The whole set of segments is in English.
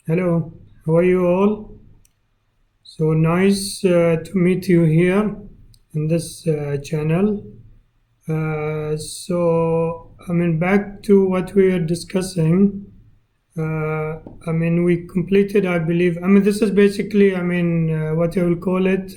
Hello, how are you all? So nice to meet you here in this channel. Back to what we are discussing. We completed, I believe. This is basically, what I will call it,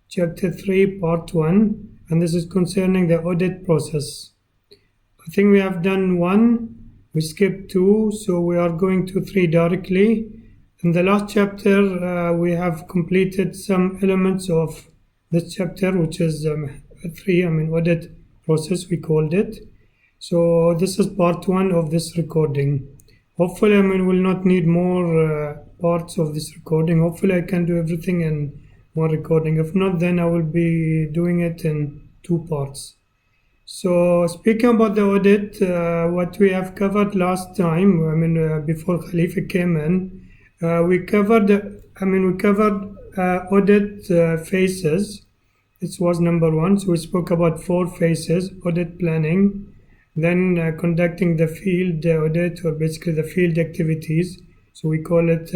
chapter 3, part 1, and this is concerning the audit process. I think we have done 1, we skipped 2, so we are going to 3 directly. In the last chapter, we have completed some elements of this chapter, which is 3, audit process, we called it. So this is part 1 of this recording. Hopefully, we'll not need more parts of this recording. Hopefully, I can do everything in one recording. If not, then I will be doing it in 2 parts. So speaking about the audit, what we have covered last time, before Khalifa came in, we covered audit phases. This was number 1. So we spoke about 4 phases: audit planning, then conducting the field audit, or basically the field activities. So we call it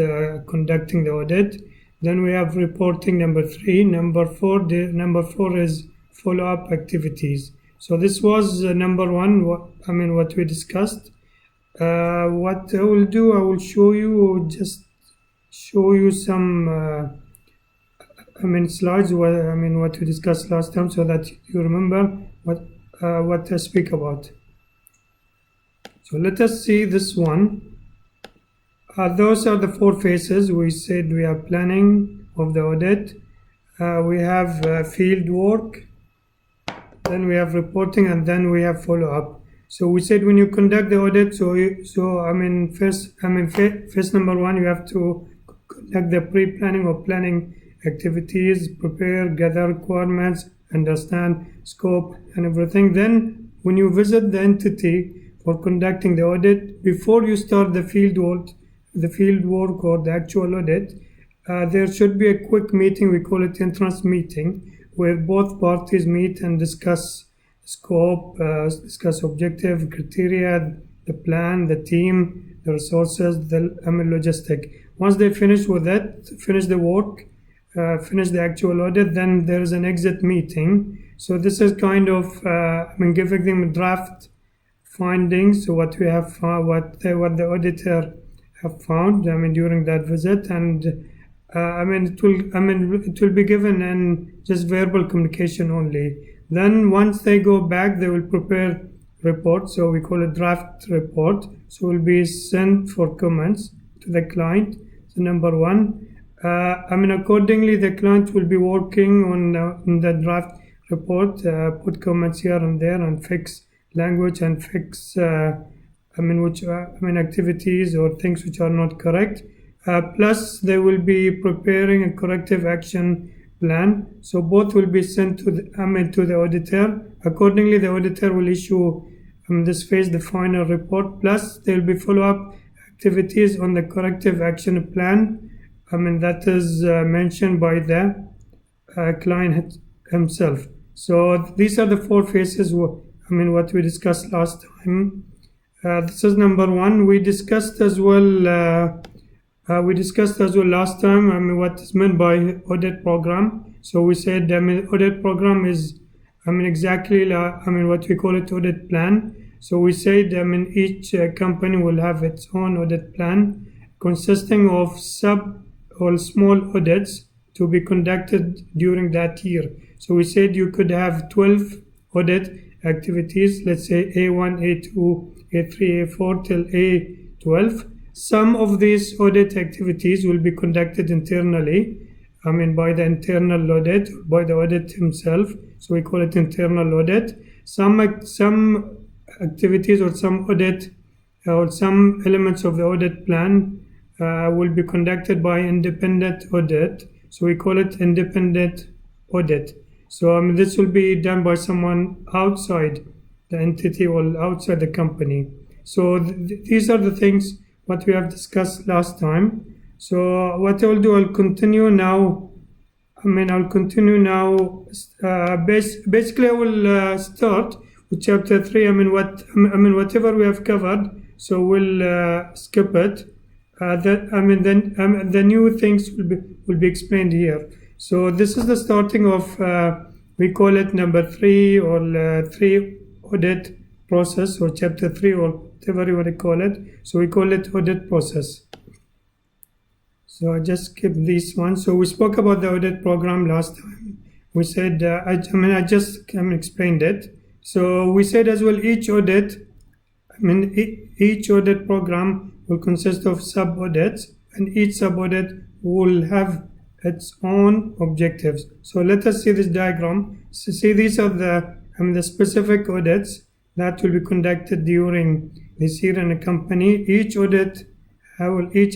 conducting the audit. Then we have reporting, number 3. Number 4 is follow-up activities. So this was number 1, what we discussed. What I will do, I will show you some slides, what we discussed last time, so that you remember what I speak about. So let us see this one. Those are the 4 phases. We said we have planning of the audit. We have field work. Then we have reporting, and then we have follow-up. So we said when you conduct the audit, phase number 1, you have to conduct the pre-planning or planning activities, prepare, gather requirements, understand scope and everything. Then when you visit the entity for conducting the audit, before you start the field work or the actual audit, there should be a quick meeting. We call it entrance meeting, where both parties meet and discuss scope, discuss objective, criteria, the plan, the team, the resources, the logistic. Once they finish with that, finish the work, finish the actual audit, then there is an exit meeting. So this is kind of giving them draft findings, so what we have found, what the auditor have found during that visit, and it will be given in just verbal communication only. Then once they go back, they will prepare report. So we call it draft report. So it will be sent for comments to the client. So number 1, accordingly, the client will be working on the draft report, put comments here and there, and fix language and fix activities or things which are not correct. Plus, they will be preparing a corrective action plan. So both will be sent to the auditor. Accordingly, the auditor will issue this phase the final report. Plus, there will be follow-up activities on the corrective action plan. That is mentioned by the client himself. So these are the 4 phases. What we discussed last time. This is number 1. We discussed as well last time what is meant by audit program. So we said audit program is exactly what we call it, audit plan. So we said each company will have its own audit plan consisting of sub or small audits to be conducted during that year. So we said you could have 12 audit activities, let's say A1, A2, A3, A4 till A12. Some of these audit activities will be conducted internally, by the internal audit, by the audit himself. So we call it internal audit. Some activities or some audit or some elements of the audit plan will be conducted by independent audit. So we call it independent audit. So this will be done by someone outside the entity or outside the company. So these are the things what we have discussed last time. So what I will do, I'll continue now. Basically, I will start with chapter 3. Whatever we have covered, so we'll skip it. the new things will be explained here. So this is the starting of we call it number 3 or 3 audit process, or chapter 3, or whatever you want to call it. So we call it audit process. So I just skip this one. So we spoke about the audit program last time. We said I just explained it. So we said as well each audit program will consist of sub-audits, and each sub-audit will have its own objectives. So let us see this diagram. So see, these are the specific audits that will be conducted during this year in a company. Each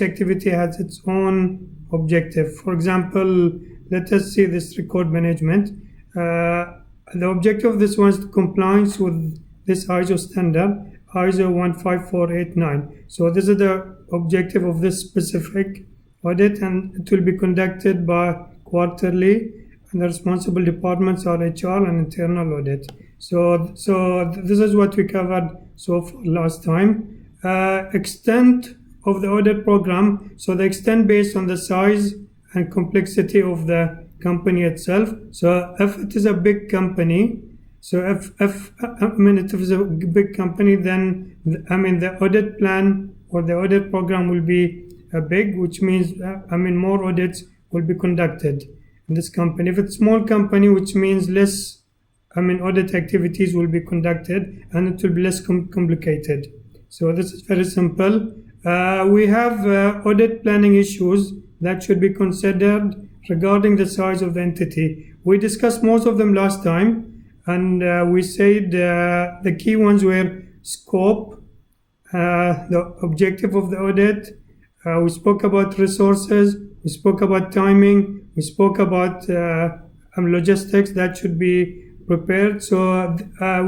activity has its own objective. For example, let us see this record management. The objective of this one is to compliance with this ISO standard, ISO 15489. So this is the objective of this specific audit, and it will be conducted by quarterly, and the responsible departments are HR and internal audit. So this is what we covered so far last time. Extent of the audit program. So the extent based on the size and complexity of the company itself. So if it is a big company, if it is a big company, then the audit plan or the audit program will be big, which means more audits will be conducted in this company. If it's a small company, which means less audit activities will be conducted, and it will be less complicated. So this is very simple. We have audit planning issues that should be considered regarding the size of the entity. We discussed most of them last time, and we said the key ones were scope, the objective of the audit. We spoke about resources, we spoke about timing, we spoke about logistics that should be prepared. So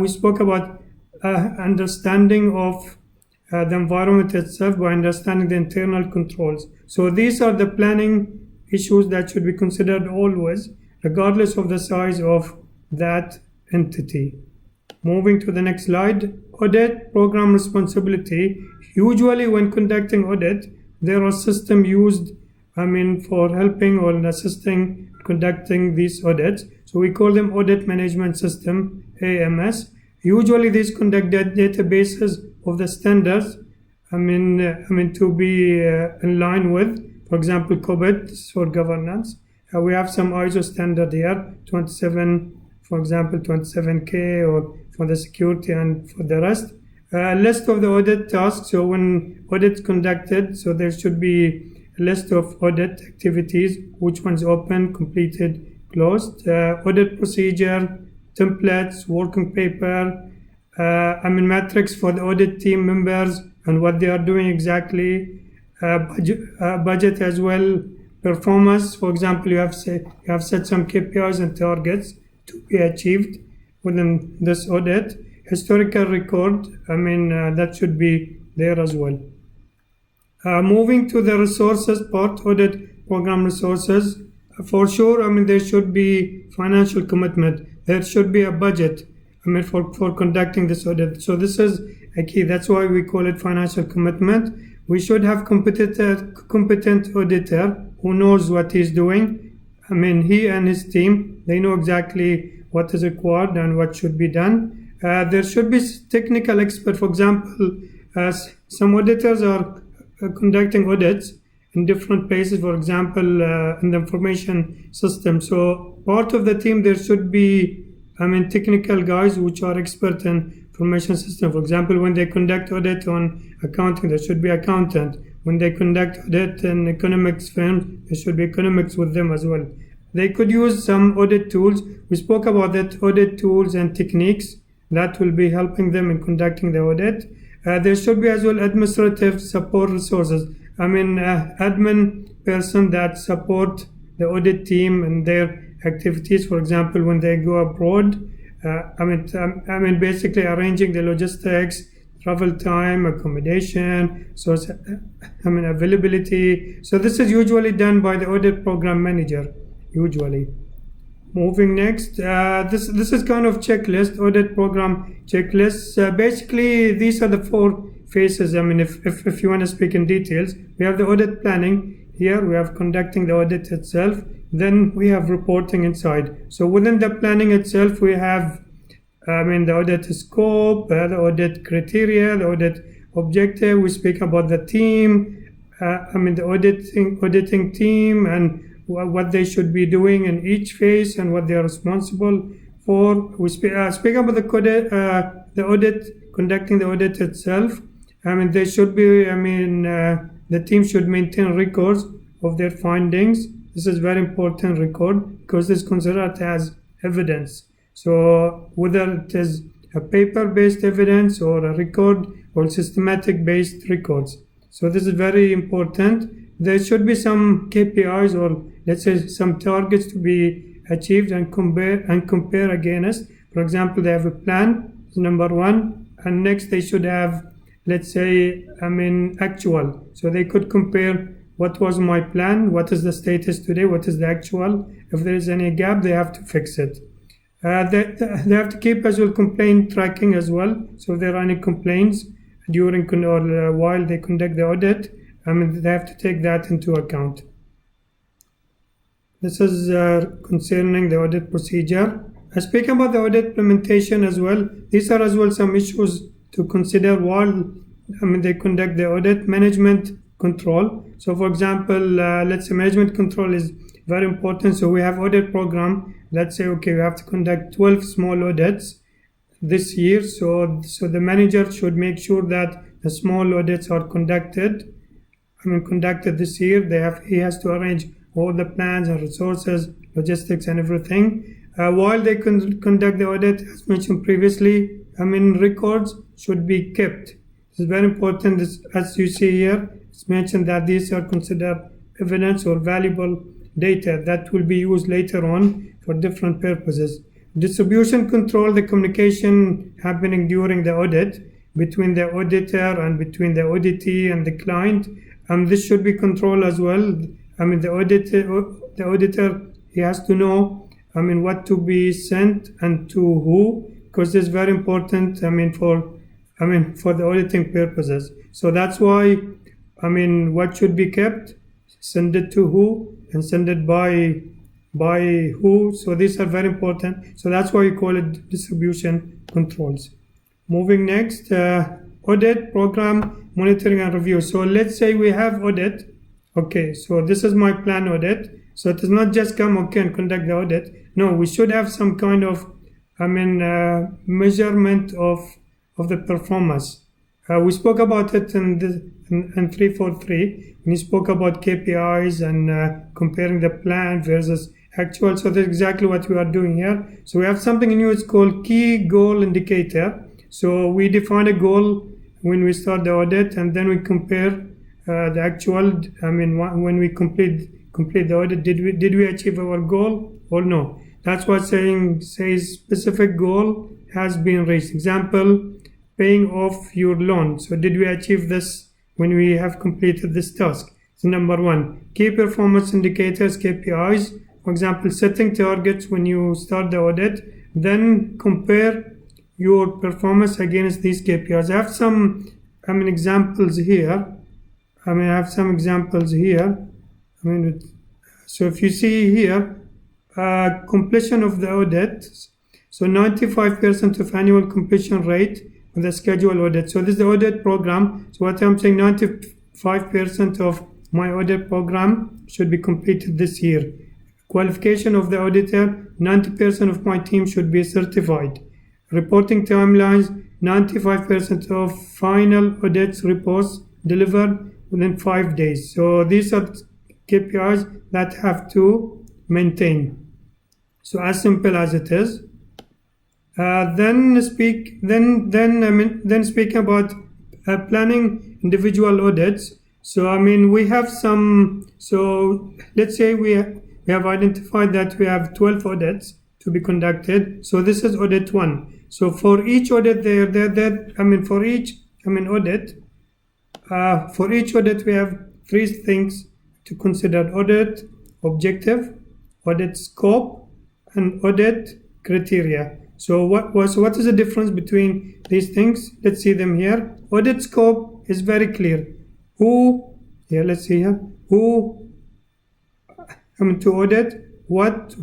we spoke about understanding of the environment itself by understanding the internal controls. So these are the planning issues that should be considered always, regardless of the size of that entity. Moving to the next slide, audit program responsibility. Usually when conducting audit, there are systems used for helping or assisting conducting these audits. So we call them audit management system, AMS. Usually these conduct databases of the standards to be in line with, for example, COBIT for governance. We have some ISO standard here, 27, for example, 27K, or for the security and for the rest. List of the audit tasks. So when audit conducted, so there should be a list of audit activities, which one's open, completed, closed. Audit procedure, templates, working paper, metrics for the audit team members and what they are doing exactly. Budget as well, performance. For example, you have set some KPIs and targets to be achieved within this audit. Historical record, that should be there as well. Moving to the resources part, audit program resources. For sure, there should be financial commitment. There should be a budget, for conducting this audit. So this is a key. That's why we call it financial commitment. We should have competent auditor who knows what he's doing. He and his team, they know exactly what is required and what should be done. There should be technical expert. For example, some auditors are conducting audits in different places, for example, in the information system. So part of the team, there should be technical guys which are expert in information system. For example, when they conduct audit on accounting, there should be accountant. When they conduct audit in economics firms, there should be economics with them as well. They could use some audit tools. We spoke about that, audit tools and techniques that will be helping them in conducting the audit. There should be as well administrative support resources. Admin person that support the audit team and their activities. For example, when they go abroad, basically arranging the logistics, travel time, accommodation, so availability. So this is usually done by the audit program manager, usually. Moving next, this is kind of checklist, audit program checklist. Basically, these are the four phases. I mean, if you want to speak in details, we have the audit planning here. We have conducting the audit itself. Then we have reporting inside. So within the planning itself, we have, the audit scope, the audit criteria, the audit objective. We speak about the team. The auditing team and what they should be doing in each phase and what they are responsible for. We speak about the audit, conducting the audit itself. They should be, the team should maintain records of their findings. This is very important record because it's considered as evidence. So whether it is a paper-based evidence or a record or systematic-based records. So this is very important. There should be some KPIs or let's say some targets to be achieved and compare against. For example, they have a plan, number one, and next they should have, let's say, actual. So they could compare what was my plan, what is the status today, what is the actual. If there is any gap, they have to fix it. They have to keep as well complaint tracking as well. So if there are any complaints during or while they conduct the audit, they have to take that into account. This is concerning the audit procedure. Speaking about the audit implementation as well, these are as well some issues to consider while they conduct the audit. Management control. So for example, let's say management control is very important. So we have audit program. Let's say, okay, we have to conduct 12 small audits this year. So the manager should make sure that the small audits are conducted this year. He has to arrange all the plans and resources, logistics and everything. While they conduct the audit, as mentioned previously, records should be kept. This is very important. As you see here, it's mentioned that these are considered evidence or valuable data that will be used later on for different purposes. Distribution control, the communication happening during the audit between the auditor and between the auditee and the client. This should be controlled as well. The auditor, he has to know, what to be sent and to who, because it's very important, for the auditing purposes. So that's why, what should be kept, send it to who, and send it by who. So these are very important. So that's why we call it distribution controls. Moving next, audit program monitoring and review. So let's say we have audit. Okay, so this is my plan audit. So it is not just come and conduct the audit. No, we should have some kind of measurement of the performance. We spoke about it in 343. We spoke about KPIs and comparing the plan versus actual. So that's exactly what we are doing here. So we have something new. It's called key goal indicator. So we define a goal when we start the audit, and then we compare the actual. When we complete the audit, did we achieve our goal or no? That's what says specific goal has been reached. Example, paying off your loan. So did we achieve this when we have completed this task? So number one, key performance indicators, KPIs. For example, setting targets when you start the audit, then compare your performance against these KPIs. I have some examples here. So if you see here, completion of the audit. So 95% of annual completion rate on the scheduled audit. So this is the audit program. So what I'm saying, 95% of my audit program should be completed this year. Qualification of the auditor, 90% of my team should be certified. Reporting timelines, 95% of final audits reports delivered within 5 days. So these are KPIs that have to maintain. So as simple as it is. Then speaking about planning individual audits. So we have some. So let's say we have identified that we have 12 audits to be conducted. So this is audit 1. So for each audit, for each audit we have 3 things to consider: audit objective, audit scope, and audit criteria. So what is the difference between these things? Let's see them here. Audit scope is very clear. Who, here, let's see here, who, to audit, what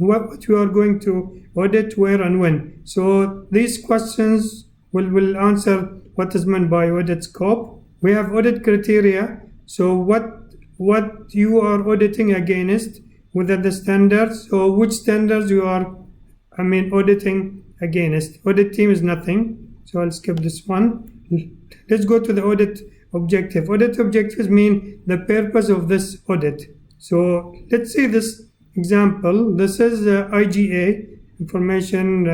you are going to audit, where and when. So these questions will answer what is meant by audit scope. We have audit criteria. So what you are auditing against, whether the standards, or which standards you are, auditing against. Audit team is nothing, so I'll skip this one. Let's go to the audit objective. Audit objectives mean the purpose of this audit. So let's see this example. This is IGA, Information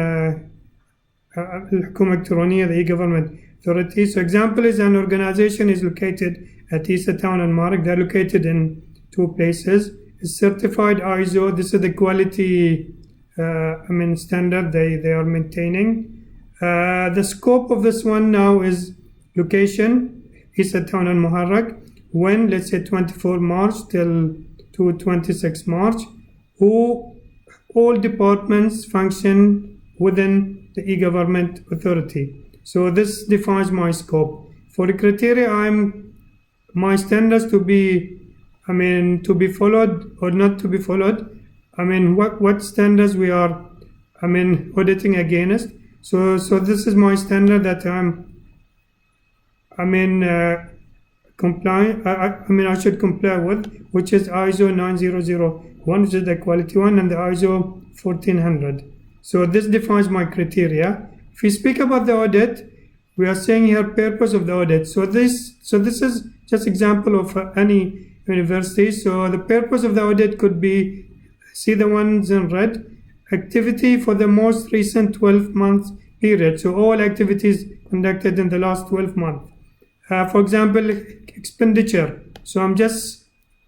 Hukum Electroniya, the e-government authority. So example is an organization is located at Isa Town and Mark. They're located in 2 places. It's certified ISO. This is the quality standard they are maintaining. The scope of this one now is location, Isa Town and Muharraq. When, let's say 24 March till to 26 March. Who, all departments function within the e-government authority. So this defines my scope. For the criteria, my standards to be followed or not to be followed. What standards we are, auditing against. So this is my standard that I should comply with, which is ISO 9001, which is the quality one, and the ISO 1400. So this defines my criteria. If we speak about the audit, we are saying here purpose of the audit. So this is just example of any university. So the purpose of the audit could be, see the ones in red, activity for the most recent 12 months period. So all activities conducted in the last 12 months. For example, expenditure. So I'm just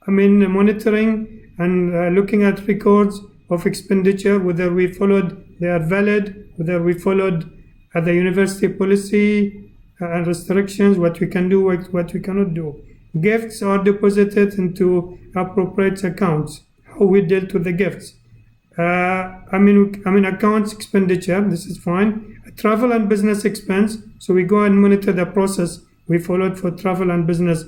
monitoring and looking at records of expenditure, whether we followed, they are valid, whether we followed the university policy and restrictions, what we can do, what we cannot do. Gifts are deposited into appropriate accounts, how we dealt with the gifts. Accounts expenditure, this is fine. Travel and business expense, so we go and monitor the process we followed for travel and business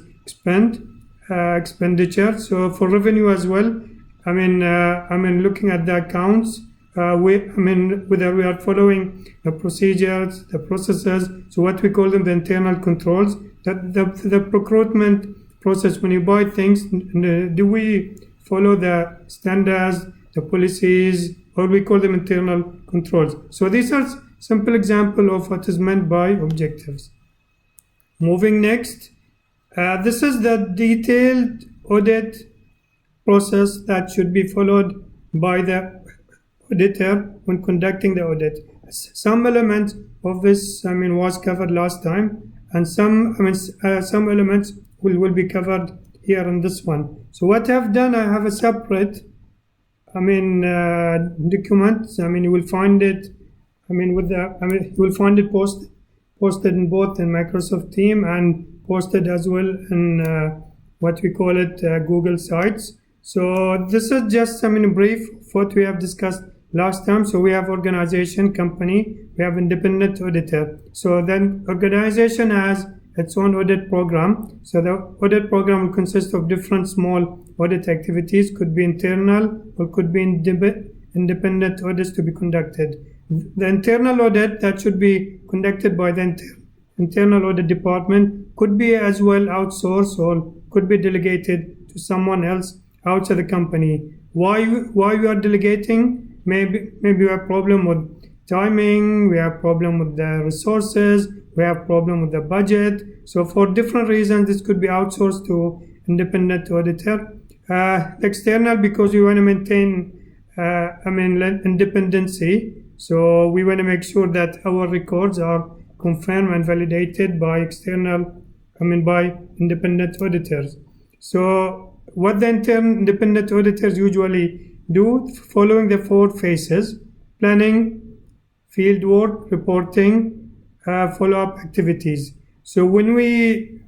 expenditure. So for revenue as well, looking at the accounts, whether we are following the procedures, the processes, so what we call them the internal controls, the procurement process. When you buy things, do we follow the standards, the policies, or we call them internal controls? So these are simple example of what is meant by objectives. Moving next, this is the detailed audit process that should be followed by the auditor when conducting the audit. Some elements of this was covered last time, and some elements will be covered here in this one. So what I've done, I have a separate document. You will find it you will find it posted in both in Microsoft Teams and posted as well in what we call it Google Sites. So this is just brief of what we have discussed last time. So we have organization, company, we have independent auditor. So then organization has its own audit program. So the audit program will consist of different small audit activities, could be internal or could be independent audits to be conducted. The internal audit that should be conducted by the internal audit department could be as well outsourced or could be delegated to someone else outside the company. Why we are delegating? Maybe we have problem with timing, we have problem with the resources, we have problem with the budget. So for different reasons, this could be outsourced to independent auditor. External, because we want to maintain independency. So we want to make sure that our records are confirmed and validated by by independent auditors. So what the independent auditors usually do, following the 4 phases: planning, field work, reporting, follow-up activities. So when we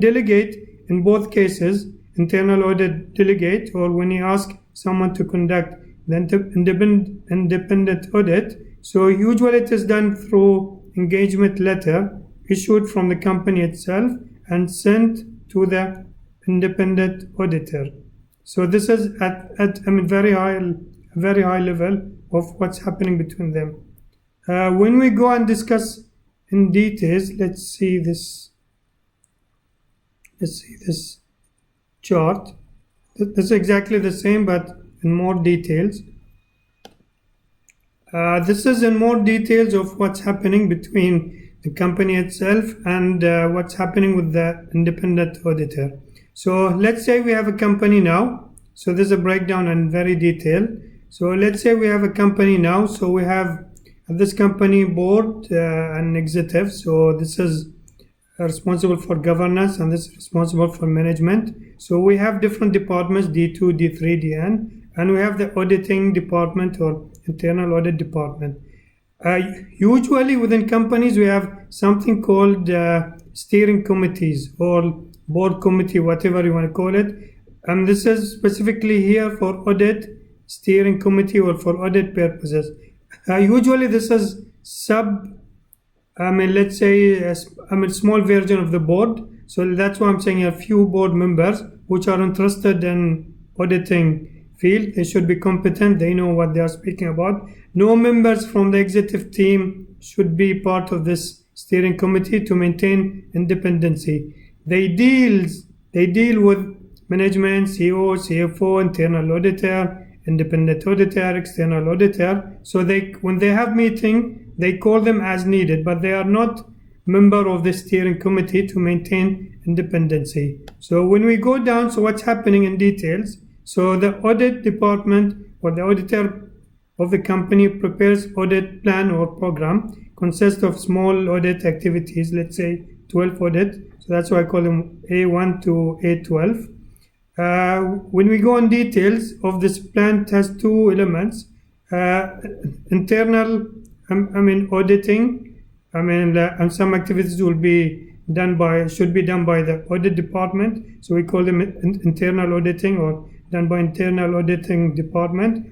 delegate, in both cases, internal audit delegate, or when you ask someone to conduct the independent audit, So usually it is done through engagement letter issued from the company itself and sent to the independent auditor. So this is at very high level of what's happening between them. When we go and discuss in details, let's see this chart. This is exactly the same but in more details. This is in more details of what's happening between the company itself and what's happening with the independent auditor. So let's say we have a company now. So there's a breakdown in very detail. So let's say we have a company now. So we have this company board and executive. So this is responsible for governance and this is responsible for management. So we have different departments, D2, D3, DN, and we have the auditing department or internal audit department. Usually within companies we have something called steering committees or board committee, whatever you want to call it. And this is specifically here for audit steering committee or for audit purposes. Usually this is let's say small version of the board. So that's why I'm saying a few board members which are interested in auditing field. They should be competent. They know what they are speaking about. No members from the executive team should be part of this steering committee to maintain independency. They deal with management, CEO, CFO, internal auditor, independent auditor, external auditor. So when they have meeting, they call them as needed, but they are not member of the steering committee to maintain independency. So when we go down, so what's happening in details? So the audit department or the auditor of the company prepares audit plan or program, consists of small audit activities, let's say 12 audit. So that's why I call them A1 to A12. When we go on details of this plan, it has two elements. Internal auditing, and some activities should be done by the audit department. So we call them internal auditing or done by internal auditing department.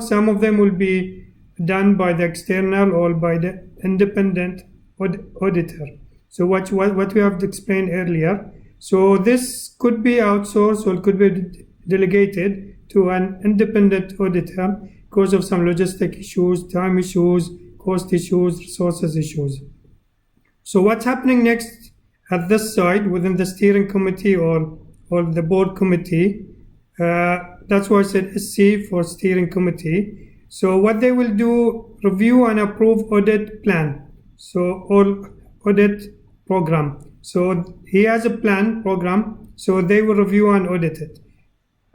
Some of them will be done by the external or by the independent auditor. So what we have explained earlier. So this could be outsourced or it could be delegated to an independent auditor because of some logistic issues, time issues, cost issues, resources issues. So what's happening next at this side within the steering committee or the board committee? That's why I said SC for steering committee. So what they will do, review and approve audit plan. So all audit program. So he has a program, so they will review and audit it.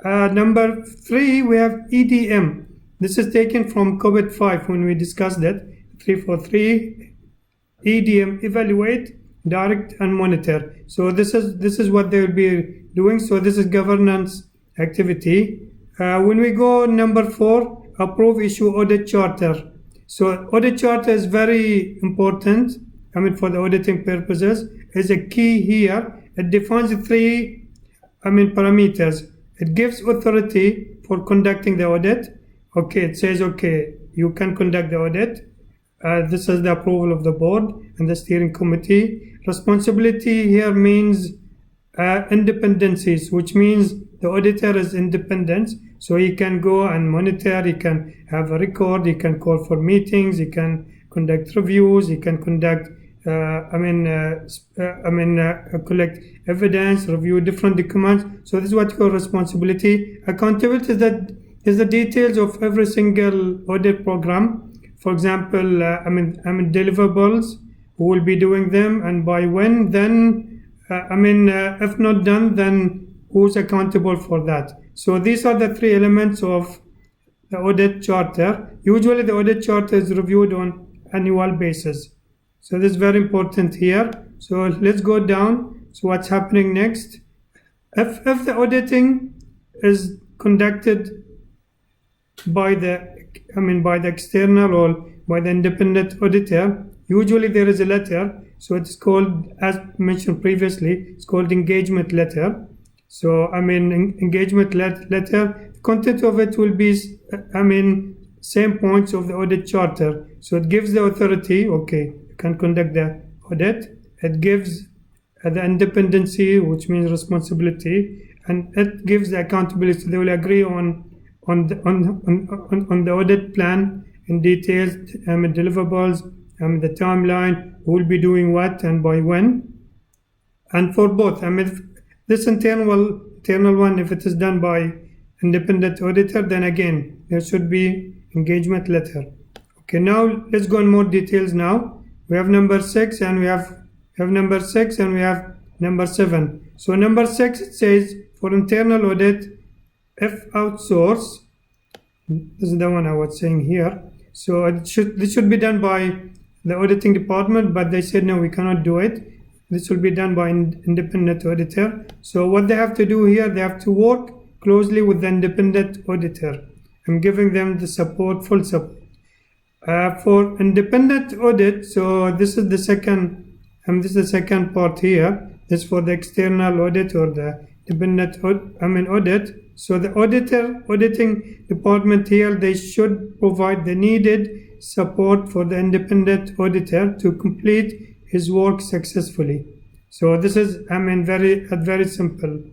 Number 3, we have EDM. This is taken from COVID 5 when we discussed it. 343 EDM, evaluate, direct and monitor. So this is what they will be doing. So this is governance activity. When we go number 4, approve, issue audit charter. So audit charter is very important. For the auditing purposes, is a key here. It defines 3 parameters. It gives authority for conducting the audit. It says you can conduct the audit. This is the approval of the board and the steering committee. Responsibility here means independencies, which means the auditor is independent, so he can go and monitor, he can have a record, he can call for meetings, he can conduct reviews, he can conduct collect evidence, review different documents. So this is what you call responsibility. Accountability is the details of every single audit program. For example, deliverables, who will be doing them and by when. Then, if not done, then who's accountable for that. So these are the 3 elements of the audit charter. Usually the audit charter is reviewed on annual basis. So this is very important here. So let's go down. So what's happening next? If the auditing is conducted by the external or by the independent auditor, usually there is a letter. So it's called, as mentioned previously, it's called engagement letter. So engagement letter. The content of it will be same points of the audit charter. So it gives the authority, okay, you can conduct the audit. It gives the independency, which means responsibility, and it gives the accountability. So they will agree on the audit plan in details, deliverables, the timeline, who will be doing what and by when. And for both, this internal one, if it is done by independent auditor, then again there should be engagement letter. Okay, now let's go in more details. Now we have number 6 and we have number 6 and we have number 7. So number 6, it says for internal audit, if outsource, this is the one I was saying here. So this should be done by the auditing department, but they said no, we cannot do it. This will be done by independent auditor. So what they have to do here, they have to work closely with the independent auditor. I'm giving them the support, full support. For independent audit, so this is the second, this is the second part here. This is for the external audit or the independent audit. So the auditing department here, they should provide the needed support for the independent auditor to complete his work successfully. So this is, very simple,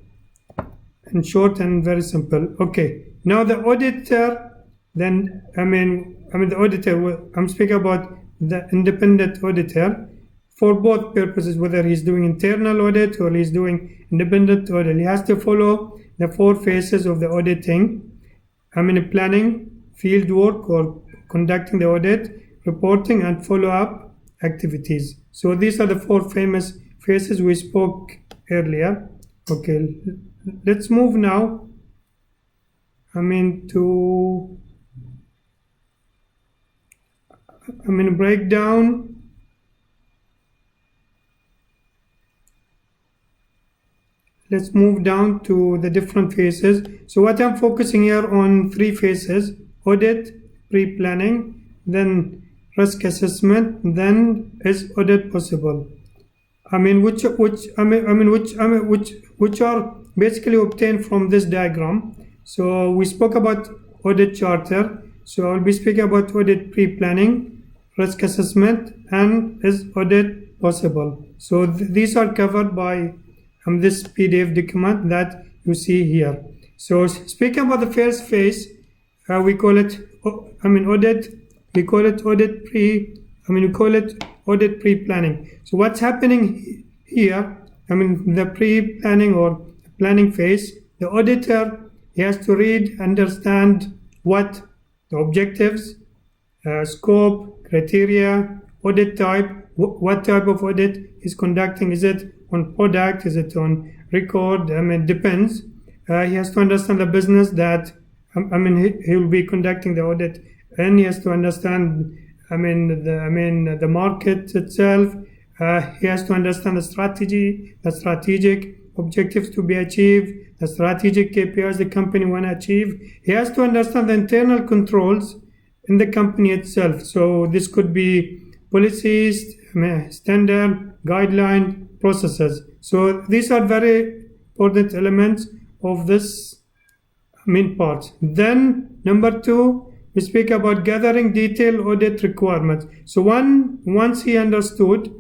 in short and very simple. Okay, now the auditor, then, the auditor, I'm speaking about the independent auditor for both purposes, whether he's doing internal audit or he's doing independent audit. He has to follow the 4 phases of the auditing. Planning, field work or conducting the audit, reporting and follow-up activities. So these are the 4 famous phases we spoke earlier. Okay, let's move now to breakdown. Let's move down to the different phases. So what I'm focusing here on 3 phases: audit, pre-planning, then risk assessment, then is audit possible? Which are basically obtained from this diagram. So we spoke about audit charter. So I'll be speaking about audit pre-planning, risk assessment, and is audit possible? So these are covered by this PDF document that you see here. So speaking about the first phase, we call it audit. We call it audit pre-planning. So what's happening here? The pre-planning or planning phase. The auditor, he has to read, understand what the objectives, scope, criteria, audit type, what type of audit is conducting. Is it on product? Is it on record? It depends. He has to understand the business that he will be conducting the audit, and he has to understand the market itself. He has to understand the strategy, the strategic objectives to be achieved, the strategic KPIs the company want to achieve. He has to understand the internal controls in the company itself. So this could be policies, standard, guideline, processes. So these are very important elements of this main part. Then number 2, we speak about gathering detailed audit requirements. So once he understood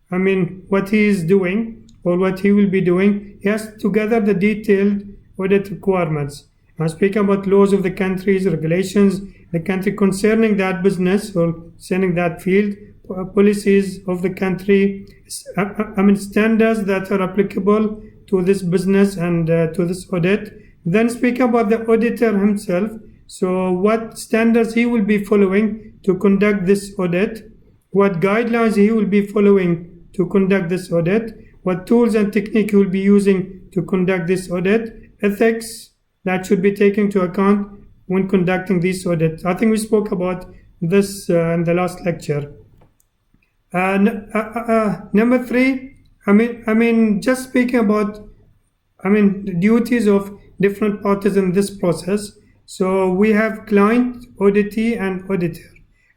what he is doing or what he will be doing, he has to gather the detailed audit requirements. I'm speaking about laws of the countries, regulations, the country concerning that business or concerning that field, policies of the country, standards that are applicable to this business and to this audit. Then speak about the auditor himself. So what standards he will be following to conduct this audit, what guidelines he will be following to conduct this audit, what tools and technique he will be using to conduct this audit, ethics that should be taken into account when conducting this audit. I think we spoke about this in the last lecture. Number 3, just speaking about the duties of different parties in this process. So we have client, auditee, and auditor.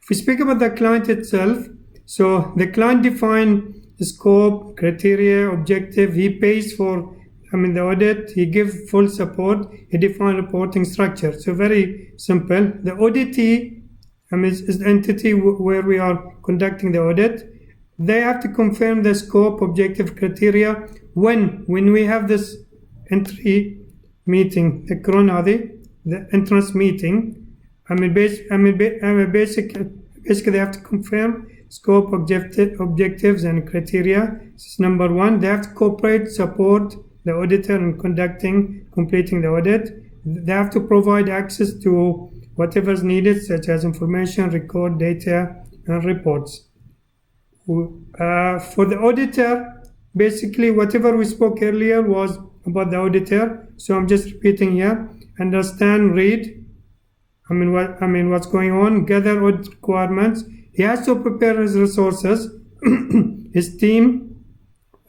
If we speak about the client itself, so the client define the scope, criteria, objective. He pays for the audit. He gives full support. He define reporting structure. So very simple. The auditee, is the entity where we are conducting the audit. They have to confirm the scope, objective, criteria. When we have this entry meeting, the entrance meeting, basically they have to confirm scope, objectives, and criteria. This is number one. They have to cooperate, support the auditor in completing the audit. They have to provide access to whatever is needed, such as information, record, data, and reports. For the auditor, basically whatever we spoke earlier was about the auditor. So I'm just repeating here. Understand, read. What's going on? Gather audit requirements. He has to prepare his resources, his team,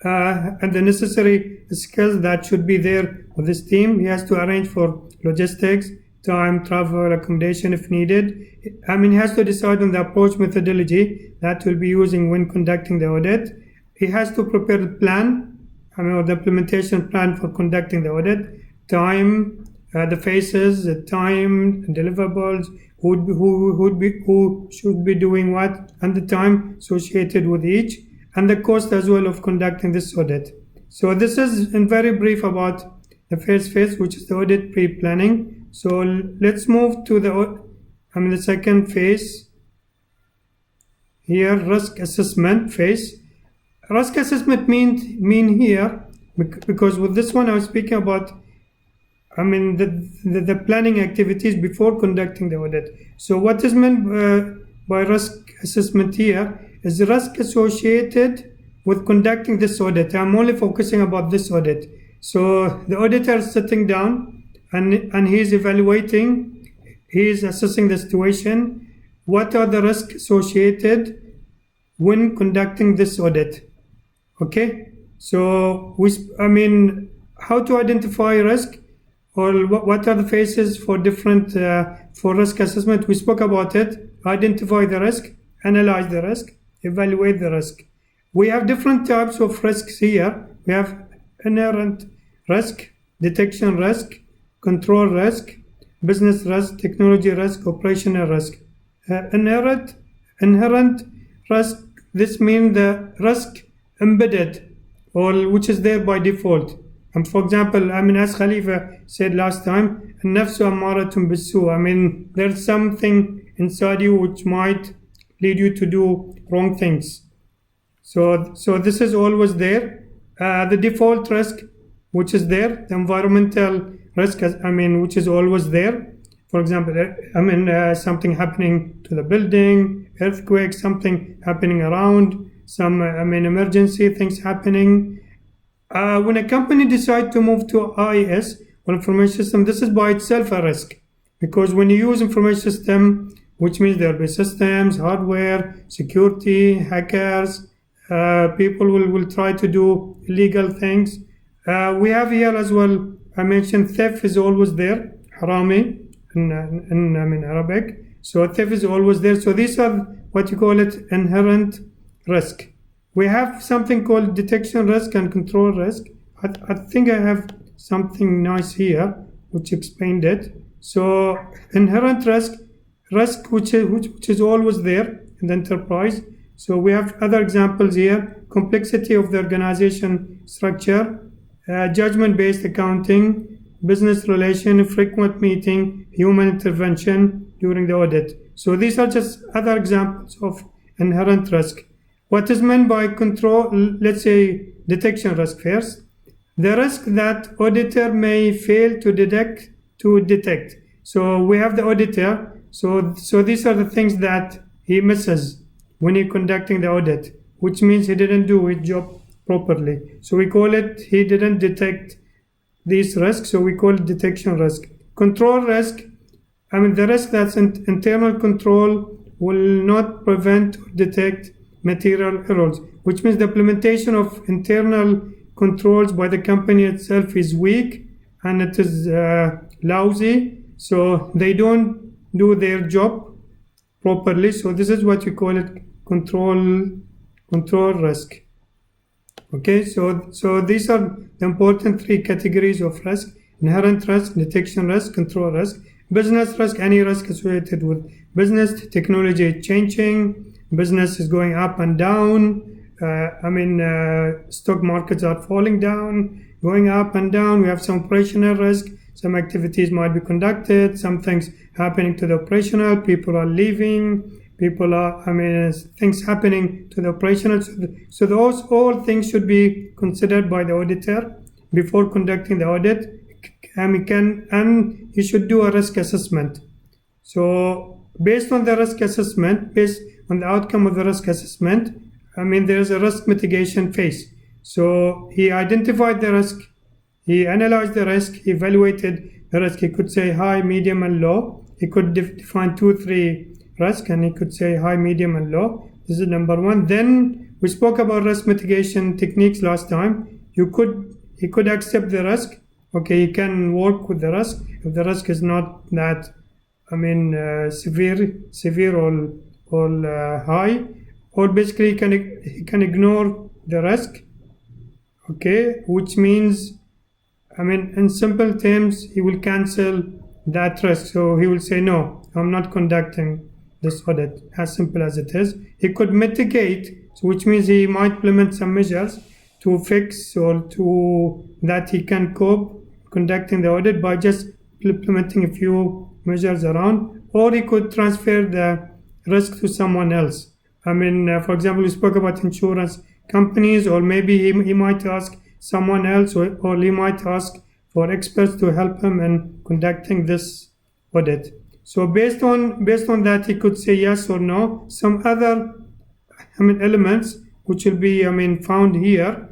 and the necessary skills that should be there with his team. He has to arrange for logistics, time, travel, accommodation if needed. He has to decide on the approach methodology that will be using when conducting the audit. He has to prepare a plan, or the implementation plan for conducting the audit. Time, the phases, the time, deliverables, who should be doing what, and the time associated with each, and the cost as well of conducting this audit. So this is in very brief about the first phase, which is the audit pre-planning. So let's move to the second phase here, risk assessment phase. Risk assessment mean here, because with this one I was speaking about the planning activities before conducting the audit. So what is meant by risk assessment here is the risk associated with conducting this audit. I'm only focusing about this audit. So the auditor is sitting down and he's evaluating, he's assessing the situation. What are the risks associated when conducting this audit? Okay, so how to identify risk, or what are the phases for different for risk assessment? We spoke about it. Identify the risk, analyze the risk, evaluate the risk. We have different types of risks here. We have inherent risk, detection risk, control risk, business risk, technology risk, operational risk. Inherent risk, this means the risk embedded, or which is there by default. And for example, as Khalifa said last time, النفس أمارة بالسوء. There's something inside you which might lead you to do wrong things. So this is always there. The default risk, which is there, the environmental risk, which is always there. For example, something happening to the building, earthquake, something happening around, some emergency things happening. When a company decides to move to ITIS, or information system, this is by itself a risk, because when you use information system, which means there will be systems, hardware, security, hackers, people will try to do illegal things. We have here as well, I mentioned theft is always there, harami in Arabic. So theft is always there. So these are what you call it inherent risk. We have something called detection risk and control risk. I think I have something nice here which explained it. So inherent risk which is always there in the enterprise. So we have other examples here: complexity of the organization structure, judgment-based accounting, business relation, frequent meeting, human intervention during the audit. So these are just other examples of inherent risk. What is meant by control? Let's say detection risk first. The risk that auditor may fail to detect. So we have the auditor. So these are the things that he misses when he's conducting the audit, which means he didn't do his job properly. So we call it he didn't detect these risks. So we call it detection risk. Control risk. The risk that's internal control will not prevent or detect material errors, which means the implementation of internal controls by the company itself is weak and it is lousy, so they don't do their job properly. So this is what we call it control risk. Okay, so these are the important three categories of risk: inherent risk, detection risk, control risk. Business risk, any risk associated with business technology is changing, business is going up and down. Stock markets are falling down, going up and down. We have some operational risk. Some activities might be conducted. Some things happening to the operational. People are leaving. Things happening to the operational. So those all things should be considered by the auditor before conducting the audit. And he should do a risk assessment. So based on the risk assessment, based on the outcome of the risk assessment, there is a risk mitigation phase. So he identified the risk, he analyzed the risk, he evaluated the risk. He could say high, medium, and low. He could define 2-3 risk, and he could say high, medium, and low. This is number one. Then we spoke about risk mitigation techniques last time. He could accept the risk. Okay, he can work with the risk if the risk is not that severe or high, or basically he can ignore the risk. Okay, which means in simple terms, he will cancel that risk. So he will say, no, I'm not conducting this audit, as simple as it is. He could mitigate, which means he might implement some measures to fix or to that he can cope conducting the audit by just implementing a few measures around, or he could transfer the risk to someone else. For example, we spoke about insurance companies, or maybe he might ask someone else, or he might ask for experts to help him in conducting this audit. So based on that, he could say yes or no. Some other elements which will be found here.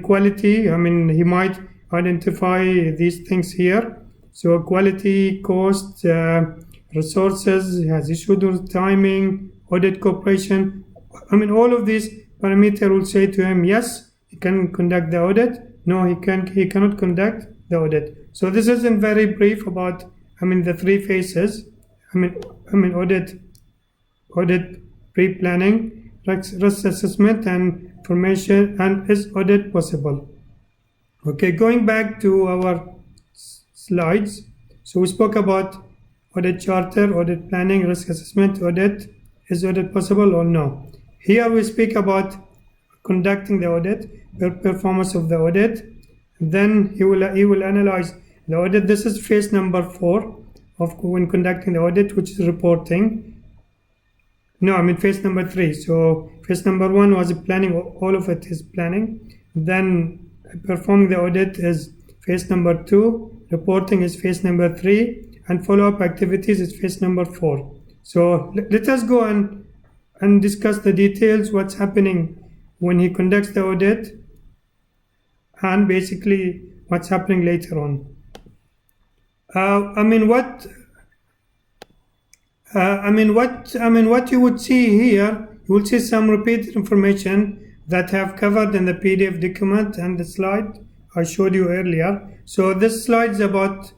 Quality. He might identify these things here. So quality, cost, resources, has issued or timing, audit cooperation. All of these parameters will say to him, yes, he can conduct the audit. No, he cannot conduct the audit. So this is in very brief about the 3 phases. Audit pre-planning, risk assessment, and information, and is audit possible. Okay, going back to our slides. So we spoke about audit charter, audit planning, risk assessment, audit. Is audit possible or no? Here we speak about conducting the audit, performance of the audit. Then he will analyze the audit. This is phase number 4 of when conducting the audit, which is reporting. No, phase number 3. So phase number 1 was planning. All of it is planning. Then performing the audit is phase number 2. Reporting is phase number 3, and follow-up activities is phase number 4. So let us go and discuss the details, what's happening when he conducts the audit, and basically what's happening later on. What you would see here, you will see some repeated information that have covered in the PDF document and the slide I showed you earlier. So this slide is about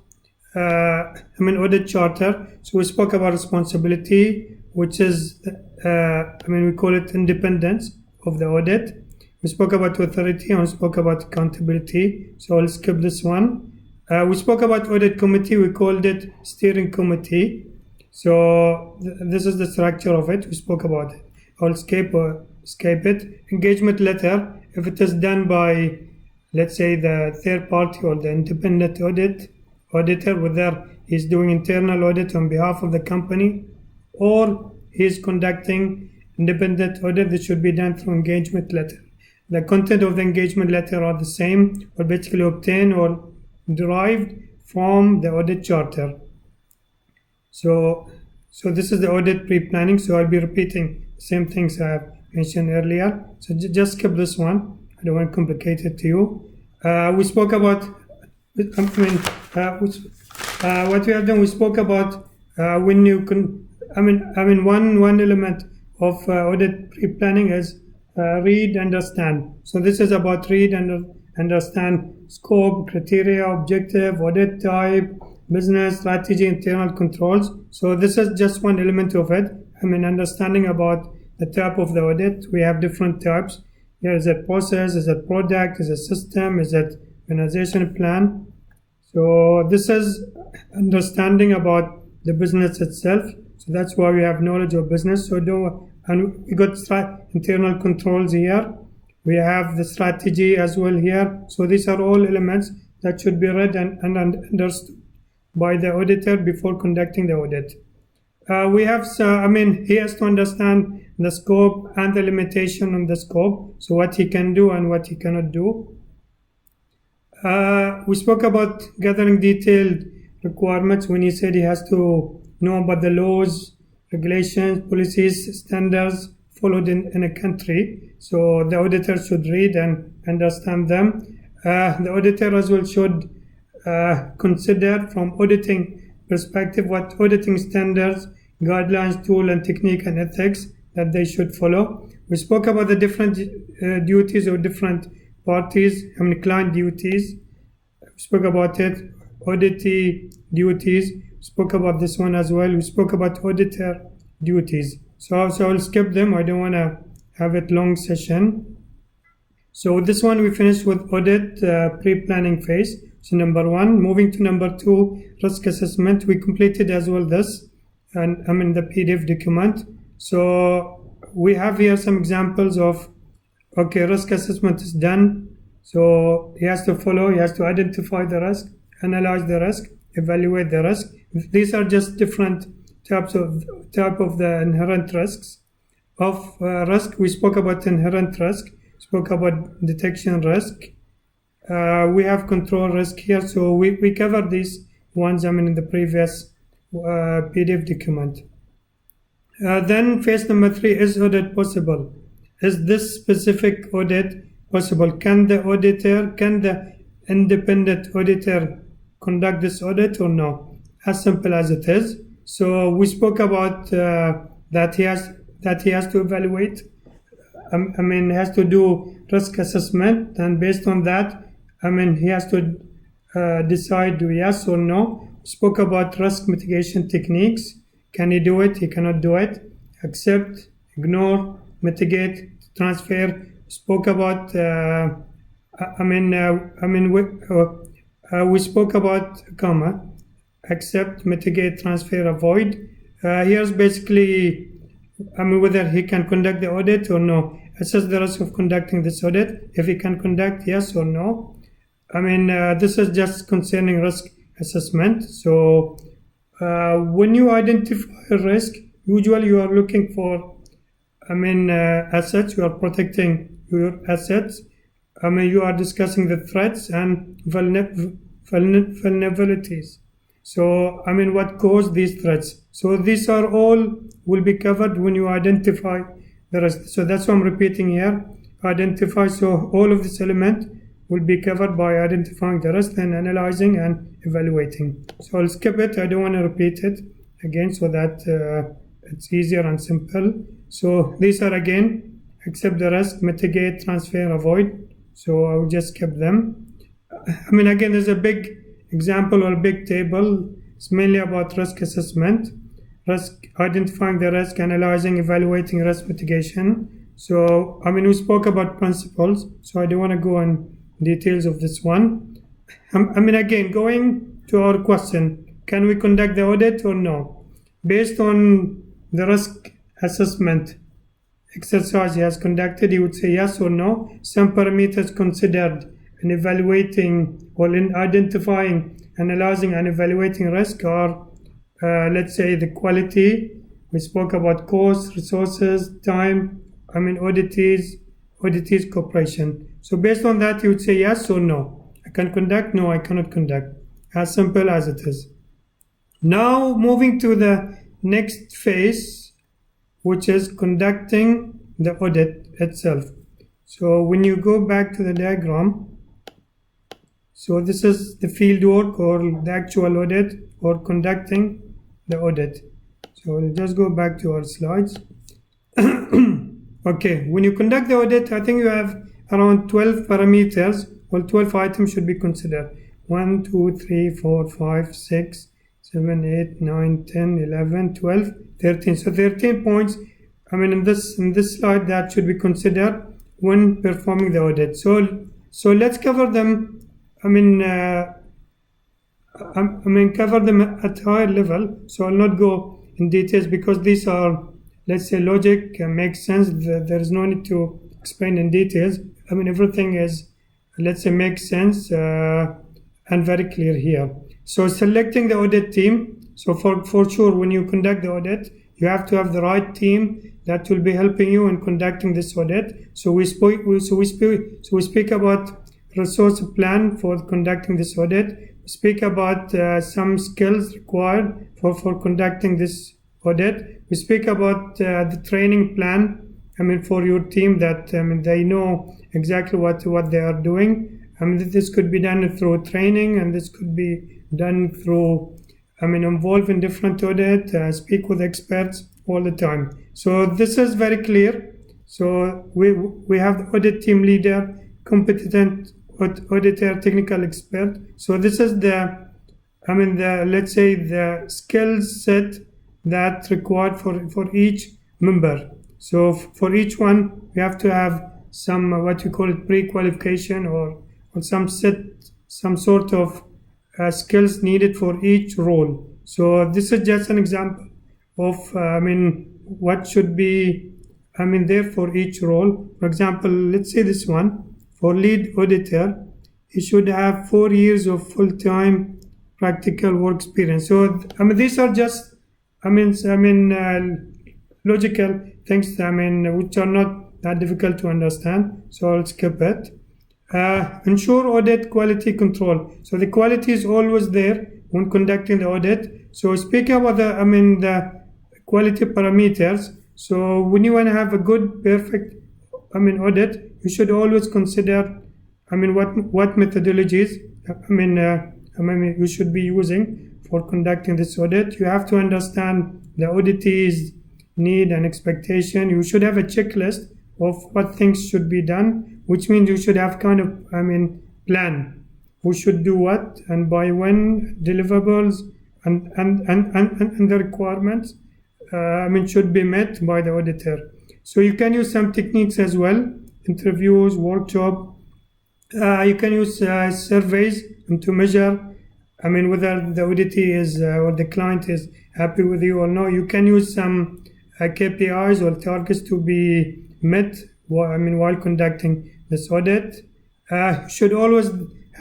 audit charter. So we spoke about responsibility, which is we call it independence of the audit. We spoke about authority and we spoke about accountability. So I'll skip this one. We spoke about audit committee. We called it steering committee. So this is the structure of it. We spoke about it. I'll escape it. Engagement letter, if it is done by, let's say, the third party or the independent auditor, whether he's doing internal audit on behalf of the company or he's conducting independent audit, this should be done through engagement letter. The content of the engagement letter are the same, or basically obtained or derived from the audit charter. So this is the audit pre-planning. So I'll be repeating the same things I have mentioned earlier. So just skip this one. I don't want to complicate it to you. We spoke about what we have done. We spoke about when you can. One element of audit pre-planning is read, understand. So this is about read and understand scope, criteria, objective, audit type, business strategy, internal controls. So this is just one element of it. Understanding about the type of the audit. We have different types. Here is a process, is it product, is it system, is it organization plan. So this is understanding about the business itself. So that's why we have knowledge of business. And we got internal controls here. We have the strategy as well here. So these are all elements that should be read and understood by the auditor before conducting the audit. He has to understand the scope and the limitation on the scope, so what he can do and what he cannot do. We spoke about gathering detailed requirements when he said he has to know about the laws, regulations, policies, standards followed in a country. So the auditor should read and understand them. The auditor as well should consider from auditing perspective what auditing standards, guidelines, tool and technique and ethics that they should follow. We spoke about the different duties or different parties, client duties. We spoke about it, auditee duties. We spoke about this one as well. We spoke about auditor duties. So I'll skip them. I don't want to have a long session. So this one we finished with audit pre-planning phase. So number 1, moving to number 2, risk assessment. We completed as well this, and the PDF document. So we have here some examples of, risk assessment is done. So he has to follow, he has to identify the risk, analyze the risk, evaluate the risk. These are just different type of the inherent risks. Of risk, we spoke about inherent risk, spoke about detection risk. We have control risk here, so we covered these ones in the previous PDF document. Then phase number 3, is audit possible? Is this specific audit possible? Can the independent auditor conduct this audit or no? As simple as it is. So we spoke about that he has to evaluate. He has to do risk assessment, and based on that, he has to decide yes or no. Spoke about risk mitigation techniques. Can he do it? He cannot do it. Accept, ignore, mitigate, transfer. Spoke about. We spoke about accept, mitigate, transfer, avoid. Here's basically, whether he can conduct the audit or no. Assess the risk of conducting this audit. If he can conduct, yes or no. This is just concerning risk assessment. So when you identify a risk, usually you are looking for, assets. You are protecting your assets. You are discussing the threats and vulnerabilities. So, what caused these threats? So these are all will be covered when you identify the risk. So that's what I'm repeating here. Identify. So all of this element will be covered by identifying the risk and analyzing and evaluating. So I'll skip it. I don't want to repeat it again so that it's easier and simple. So these are again, accept the risk, mitigate, transfer, avoid. So I'll just skip them. Again, there's a big example or a big table. It's mainly about risk assessment, identifying the risk, analyzing, evaluating risk mitigation. So, we spoke about principles, so I don't want to go on details of this one. Again, going to our question, can we conduct the audit or no? Based on the risk assessment exercise he has conducted, he would say yes or no. Some parameters considered in evaluating or in identifying, analyzing and evaluating risk are, let's say, the quality. We spoke about cost, resources, time, auditees, cooperation. So based on that, you would say yes or no. I can conduct, no, I cannot conduct. As simple as it is. Now moving to the next phase, which is conducting the audit itself. So when you go back to the diagram, so this is the field work or the actual audit or conducting the audit. So we'll just go back to our slides. Okay, when you conduct the audit, I think you have around 12 parameters, or 12 items should be considered. 1, 2, 3, 4, 5, 6, 7, 8, 9, 10, 11, 12, 13. So 13 points, in this slide that should be considered when performing the audit. So let's cover them. Cover them at higher level. So I'll not go in details because these are, let's say, logic makes sense. There is no need to explain in details. I mean, everything is, let's say, makes sense and very clear here. So selecting the audit team. So for sure, when you conduct the audit, you have to have the right team that will be helping you in conducting this audit. So we speak about resource plan for conducting this audit. We speak about some skills required for conducting this audit. We speak about the training plan. I mean, for your team that they know exactly what they are doing. I mean, this could be done through training, and this could be done through, involve in different audit, speak with experts all the time. So this is very clear. So we have the audit team leader, competent auditor, technical expert. So this is let's say the skill set that's required for each member. So for each one, we have to have some what we call it pre-qualification or some sort of skills needed for each role. So this is just an example of what should be there for each role. For example, let's say this one for lead auditor, he should have 4 years of full-time practical work experience. So these are just logical things which are not that difficult to understand. So I'll skip it. Ensure audit quality control. So the quality is always there when conducting the audit. So speak about the quality parameters. So when you want to have a good, perfect, audit, you should always consider, what methodologies, you should be using for conducting this audit. You have to understand the auditee's need and expectation. You should have a checklist of what things should be done, which means you should have kind of, plan. Who should do what and by when, deliverables and the requirements, should be met by the auditor. So you can use some techniques as well, interviews, workshop. You can use surveys to measure, whether the auditee is or the client is happy with you or no. You can use some KPIs or targets to be met while conducting this audit. Should always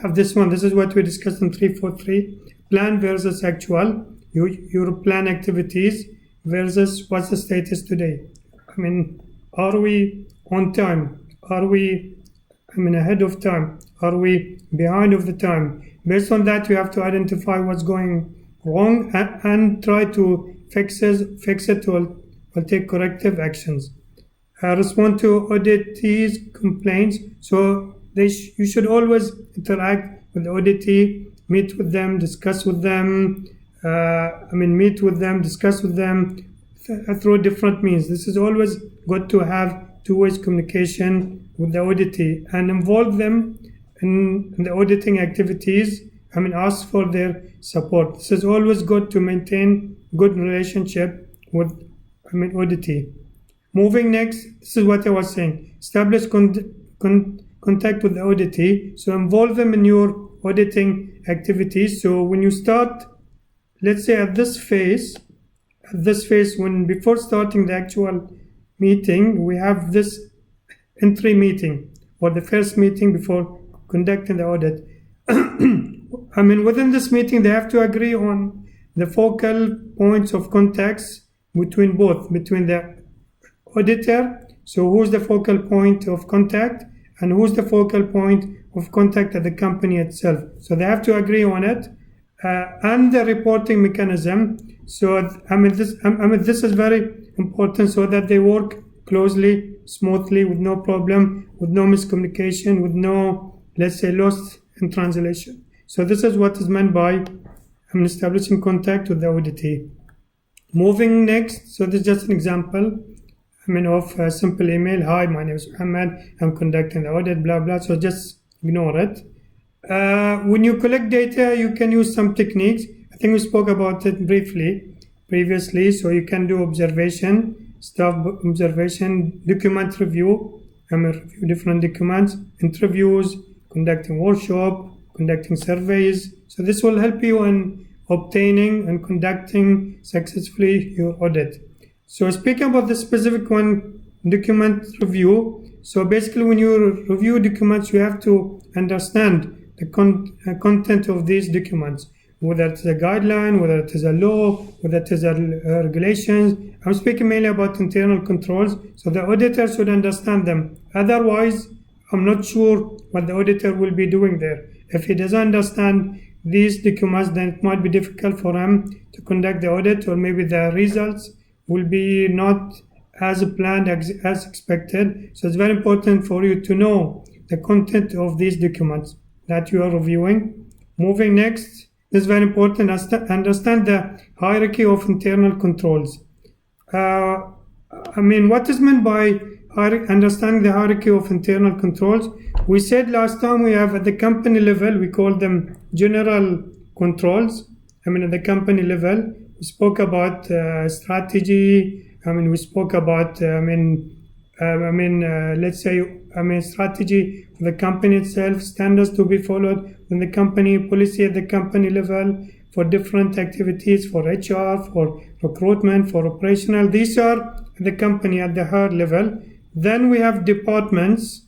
have this one. This is what we discussed in 343. Plan versus actual. Your plan activities versus what's the status today. Are we on time? Are we ahead of time? Are we behind of the time? Based on that, you have to identify what's going wrong and try to fix it or take corrective actions. Respond to auditees' complaints. So you should always interact with the auditee, meet with them, discuss with them. Meet with them, discuss with them through different means. This is always good to have two-way communication with the auditee and involve them in the auditing activities. Ask for their support. This is always good to maintain good relationship with auditee. Moving next, this is what I was saying. Establish contact with the auditee. So involve them in your auditing activities. So when you start, let's say at this phase, when before starting the actual meeting, we have this entry meeting or the first meeting before conducting the audit. Within this meeting, they have to agree on the focal points of contacts between the auditor. So who's the focal point of contact and who's the focal point of contact at the company itself. So they have to agree on it. And the reporting mechanism. So this is very important so that they work closely, smoothly, with no problem, with no miscommunication, with no, let's say, loss in translation. So this is what is meant by establishing contact with the auditee. Moving next, so this is just an example of a simple email. Hi, my name is Muhammad. I'm conducting the audit, blah, blah. So just ignore it. When you collect data, you can use some techniques. I think we spoke about it briefly previously. So you can do observation, staff observation, document review, review different documents, interviews, conducting workshop, conducting surveys. So this will help you in obtaining and conducting successfully your audit. So speaking about the specific one, document review. So basically when you review documents, you have to understand the content of these documents, whether it is a guideline, whether it is a law, whether it is a regulations. I'm speaking mainly about internal controls, so the auditor should understand them. Otherwise, I'm not sure what the auditor will be doing there. If he doesn't understand these documents, then it might be difficult for him to conduct the audit, or maybe the results will be not as planned as expected. So it's very important for you to know the content of these documents that you are reviewing. Moving next, this is very important, understand the hierarchy of internal controls. What is meant by understanding the hierarchy of internal controls? We said last time we have at the company level, we call them general controls. At the company level, we spoke about strategy. We spoke about, strategy for the company itself, standards to be followed in the company, policy at the company level for different activities, for HR, for recruitment, for operational. These are the company at the higher level. Then we have departments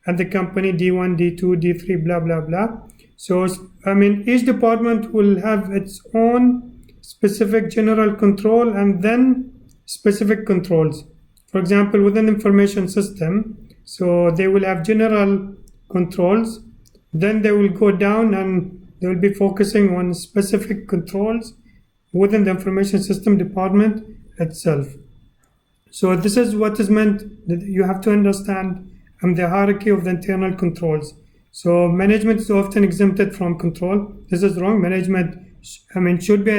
at the company, D1, D2, D3, blah, blah, blah. So, each department will have its own specific general control and then specific controls. For example, within information system, so they will have general controls, then they will go down and they will be focusing on specific controls within the information system department itself. So this is what is meant, that you have to understand the hierarchy of the internal controls. So management is often exempted from control. This is wrong. Management should be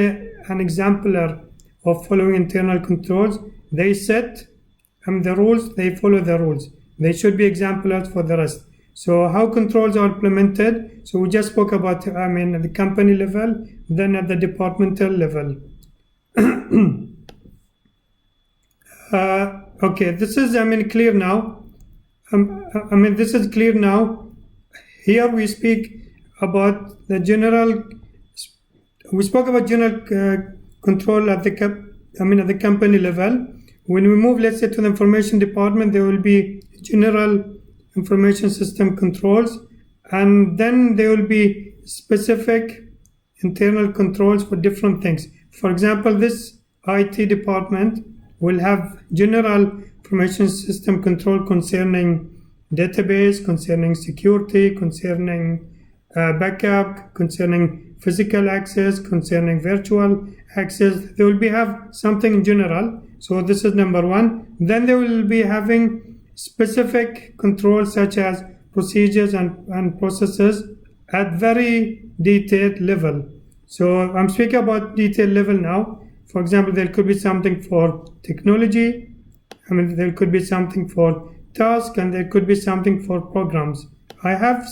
an exemplar of following internal controls. They set the rules, they follow the rules. They should be exemplars for the rest. So how controls are implemented? So we just spoke about at the company level, then at the departmental level. Okay, this is clear now. This is clear now. Here we speak about the general. We spoke about general control at the at the company level. When we move, let's say, to the information department, there will be general information system controls, and then there will be specific internal controls for different things. For example, this IT department will have general information system control concerning database, concerning security, concerning backup, concerning physical access, concerning virtual access. They will have something in general. So this is number one. Then they will be having specific controls such as procedures and processes at very detailed level. So I'm speaking about detailed level now. For example, there could be something for technology. There could be something for task, and there could be something for programs. I have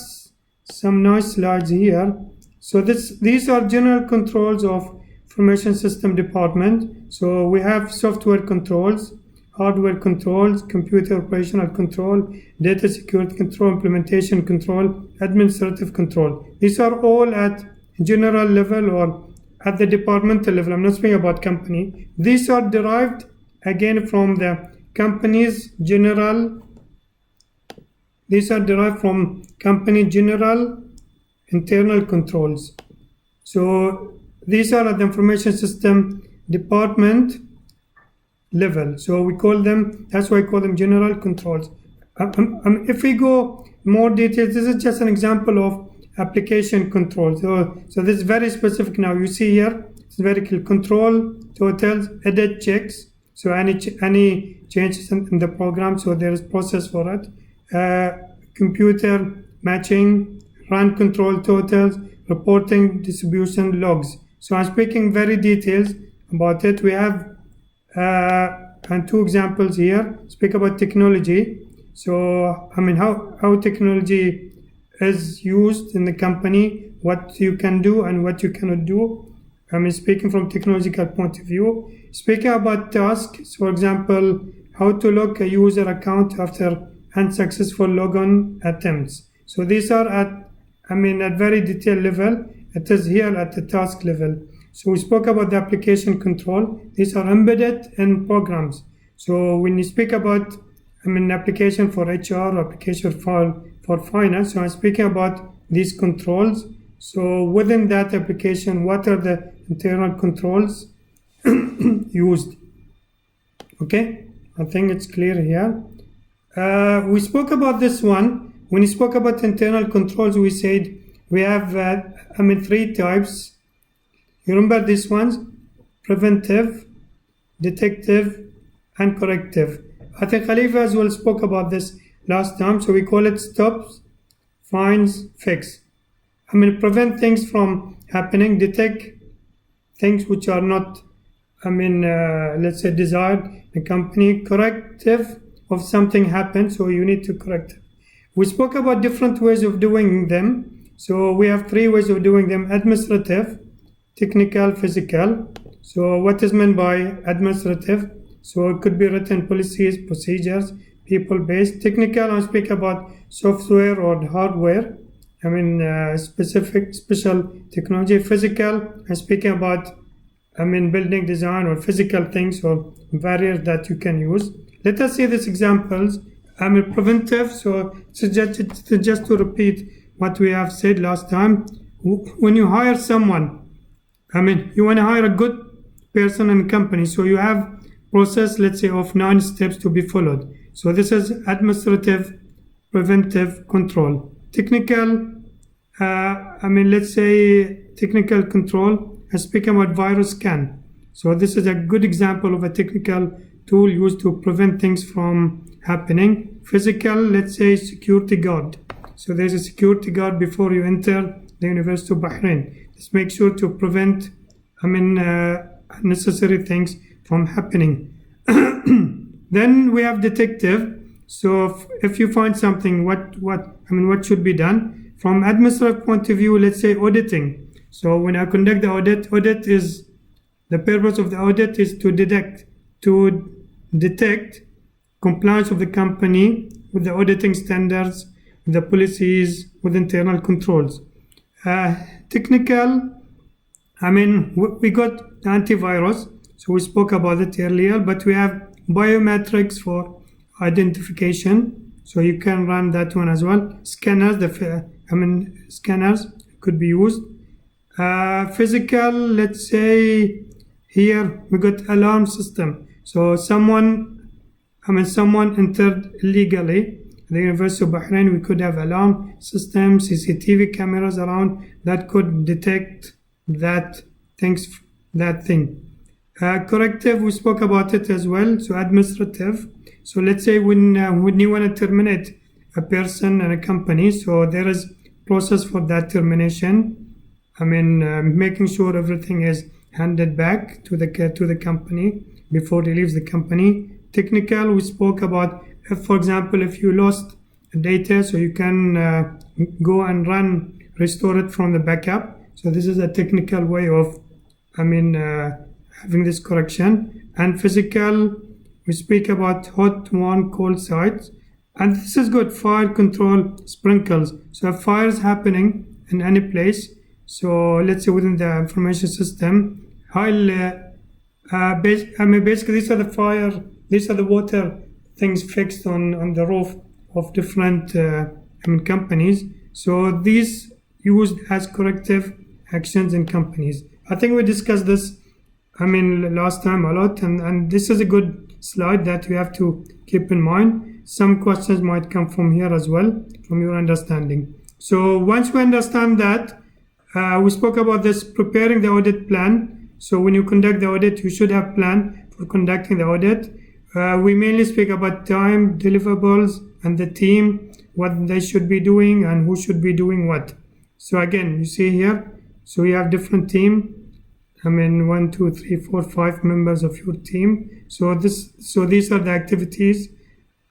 some nice slides here. So these are general controls of information system department. So we have software controls, hardware controls, computer operational control, data security control, implementation control, administrative control. These are all at general level or at the departmental level. I'm not speaking about company. These are derived again from the company's general. These are derived from company general internal controls. So these are at the information system department level. So we call them, that's why I call them general controls. If we go more details, this is just an example of application control. So this is very specific now. You see here, it's very clear. Control totals, edit checks. So any changes in the program, so there is process for it. Computer matching, run control totals, reporting, distribution, logs. So I'm speaking very details about it. We have and two examples here. Speak about technology. So how technology is used in the company, what you can do and what you cannot do. Speaking from technological point of view. Speaking about tasks, for example, how to lock a user account after unsuccessful logon attempts. So these are at very detailed level. It is here at the task level. So we spoke about the application control. These are embedded in programs. So when you speak about, application for HR, application for finance, so I'm speaking about these controls. So within that application, what are the internal controls used? Okay, I think it's clear here. We spoke about this one. When we spoke about internal controls, we said we have, three types. You remember these ones? Preventive, detective, and corrective. I think Khalifa as well spoke about this last time. So we call it stops, finds, fix. Prevent things from happening, detect things which are not, let's say desired in the company, corrective of something happened, so you need to correct it. We spoke about different ways of doing them. So we have three ways of doing them: administrative, technical, physical. So what is meant by administrative? So it could be written policies, procedures, people-based. Technical, I speak about software or hardware. Special technology. Physical, I'm speaking about, building design or physical things or barriers that you can use. Let us see these examples. Preventive, so just to repeat what we have said last time. When you hire someone, you want to hire a good person in a company, so you have process, let's say, of 9 steps to be followed. So this is administrative, preventive control. Technical, let's say technical control. I speak about virus scan. So this is a good example of a technical tool used to prevent things from happening. Physical, let's say security guard. So there's a security guard before you enter the University of Bahrain. Just make sure to prevent, unnecessary things from happening. Then we have detective. So if you find something, what should be done? From administrative point of view, let's say auditing. So when I conduct the audit is, the purpose of the audit is to detect compliance of the company with the auditing standards, with the policies, with internal controls. Technical, we got antivirus, so we spoke about it earlier, but we have biometrics for identification, so you can run that one as well. Scanners, scanners could be used. Physical, let's say here we got alarm system. So someone entered illegally the University of Bahrain. We could have alarm system, CCTV cameras around that could detect that thing. Corrective, we spoke about it as well. So administrative. So let's say when you want to terminate a person and a company, so there is process for that termination. Making sure everything is handed back to the company before he leaves the company. Technical, we spoke about, for example, if you lost data, so you can go and restore it from the backup. So this is a technical way of, having this correction. And physical, we speak about hot, warm, cold sites. And this is good, fire control sprinkles. So if fire is happening in any place, so let's say within the information system, basically these are the water things fixed on the roof of different companies. So these used as corrective actions in companies. I think we discussed this last time a lot, and this is a good slide that you have to keep in mind. Some questions might come from here as well, from your understanding. So once we understand that, we spoke about this, preparing the audit plan. So when you conduct the audit, you should have plan for conducting the audit. We mainly speak about time, deliverables, and the team, what they should be doing and who should be doing what. So again, you see here, so you have different team. 1, 2, 3, 4, 5 members of your team. So these are the activities,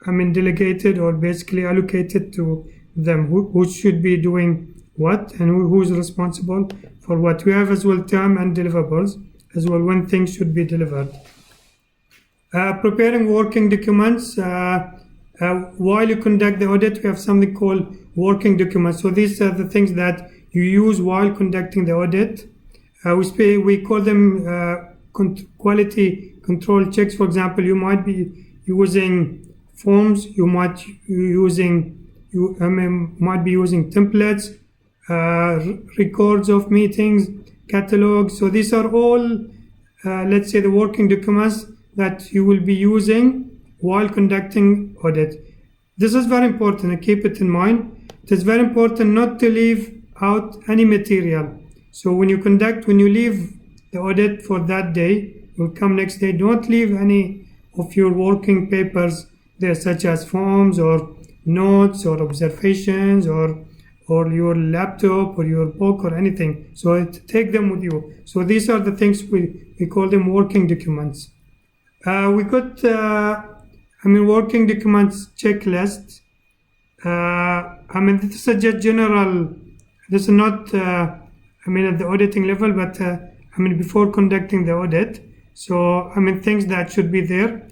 delegated or basically allocated to them, who should be doing what and who is responsible for what. We have as well time and deliverables as well, when things should be delivered. Preparing working documents. While you conduct the audit, we have something called working documents. So these are the things that you use while conducting the audit. we call them quality control checks. For example, you might be using forms, you might be using templates, records of meetings, catalogs. So these are all, let's say, the working documents that you will be using while conducting audit. This is very important, and keep it in mind. It is very important not to leave out any material. So when you leave the audit for that day, you'll come next day, don't leave any of your working papers there, such as forms or notes or observations or your laptop or your book or anything. So take them with you. So these are the things we call them working documents. We got working documents checklist. This is just general. This is not at the auditing level, but before conducting the audit. So things that should be there.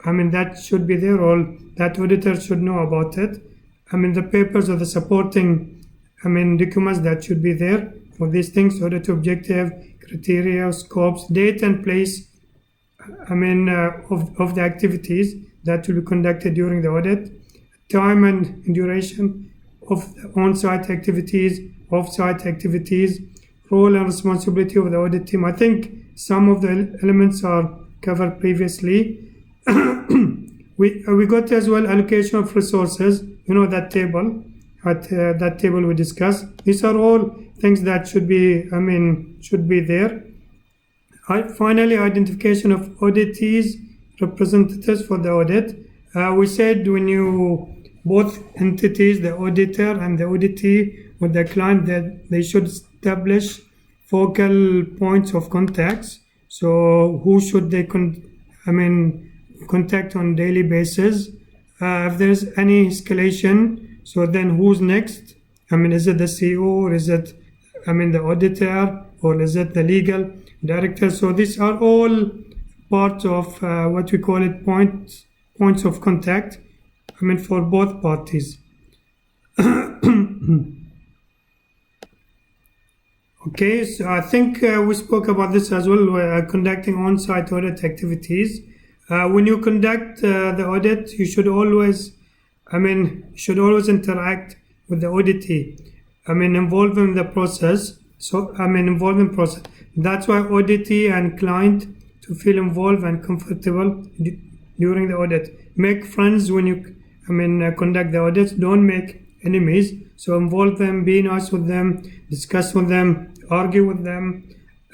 That should be there, or that auditor should know about it. The papers or the supporting documents that should be there for these things: audit objective, criteria, scopes, date and place of the activities that will be conducted during the audit, time and duration of the on-site activities, off-site activities, role and responsibility of the audit team. I think some of the elements are covered previously. We got as well allocation of resources. That table. That table we discussed. These are all things that should be there. Finally, identification of auditees, representatives for the audit. We said both entities, the auditor and the auditee, with the client, that they should establish focal points of contacts. So who should they contact on daily basis? If there's any escalation, so then who's next? Is it the CEO, or is it the auditor, or is it the legal director? So these are all part of what we call it points of contact for both parties. Okay, so I think we spoke about this as well, conducting on-site audit activities. When you conduct the audit, you should always interact with the auditee, involve in the process. So involvement process. That's why auditee and client to feel involved and comfortable during the audit. Make friends when you conduct the audits. Don't make enemies. So involve them, be nice with them, discuss with them, argue with them.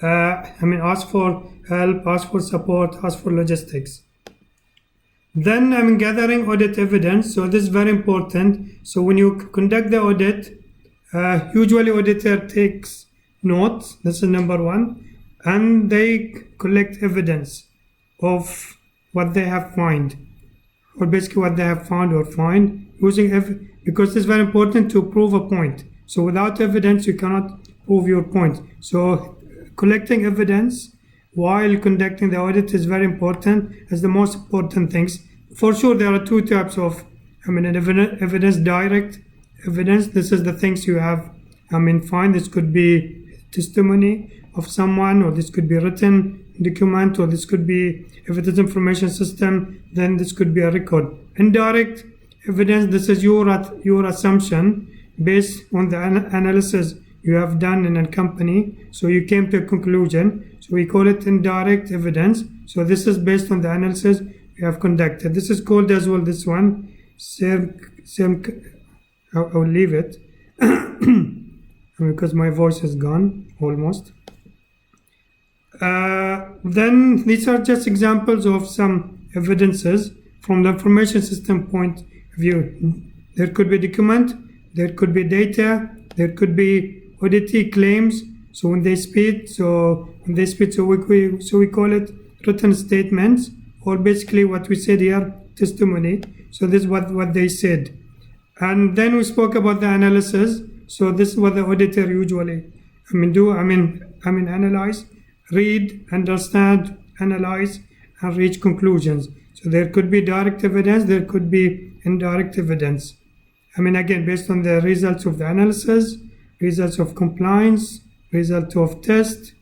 Ask for help, ask for support, ask for logistics. Then gathering audit evidence. So this is very important. So when you conduct the audit, usually auditor takes notes. This is number one, and they collect evidence of what they have found, or basically what they have found or find, using because it's very important to prove a point. So without evidence, you cannot prove your point. So collecting evidence while conducting the audit is very important, as the most important things. For sure, there are two types of evidence: direct evidence. This is the things you have find. This could be testimony of someone, or this could be written document, or this could be, if it is information system, then this could be a record. Indirect evidence, this is your assumption based on the analysis you have done in a company, so you came to a conclusion. So we call it indirect evidence. So this is based on the analysis you have conducted. This is called as well, this one, I'll leave it because my voice is gone almost. Then these are just examples of some evidences from the information system point of view. There could be document, there could be data, there could be auditee claims. So when they speak, we call it written statements, or basically what we said here, testimony. So this is what they said. And then we spoke about the analysis. So this is what the auditor usually analyze, read, understand, analyze, and reach conclusions. So there could be direct evidence, there could be indirect evidence. Again, based on the results of the analysis, results of compliance, result of test,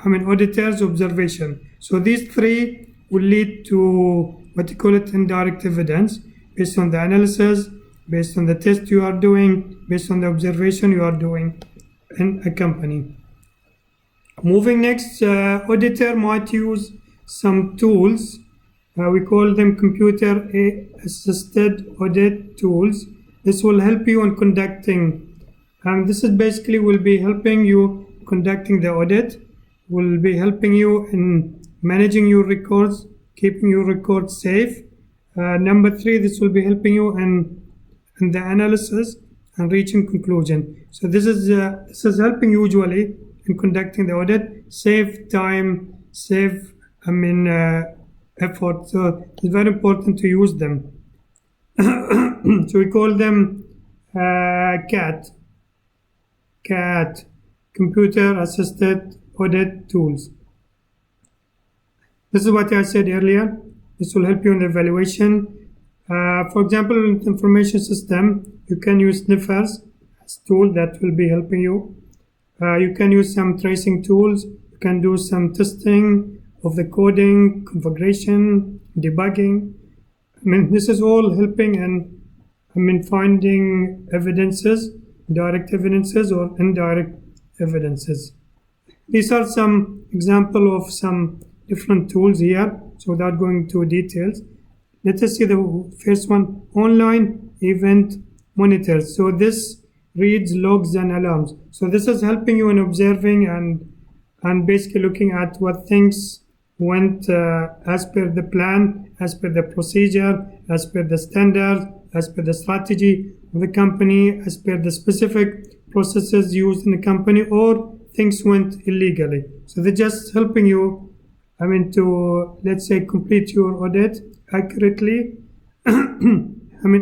auditor's observation. So these three will lead to what you call it indirect evidence, based on the analysis, based on the test you are doing, based on the observation you are doing in a company. Moving next, auditor might use some tools. We call them computer assisted audit tools. This will help you in conducting, this is basically will be helping you conducting the audit, will be helping you in managing your records, keeping your records safe. Number three, this will be helping you in the analysis and reaching conclusion. So this is helping usually in conducting the audit, save time, save effort. So it's very important to use them. So we call them CAT, computer assisted audit tools. This is what I said earlier. This will help you in the evaluation. For example, in the information system, you can use sniffers as a tool that will be helping you. You can use some tracing tools. You can do some testing of the coding, configuration, debugging. This is all helping and finding evidences, direct evidences or indirect evidences. These are some example of some different tools here. So without going into details, let us see the first one, online event monitors. So this reads logs and alarms. So this is helping you in observing and basically looking at what things went as per the plan, as per the procedure, as per the standard, as per the strategy of the company, as per the specific processes used in the company, or things went illegally. So they're just helping you, to, let's say, complete your audit accurately,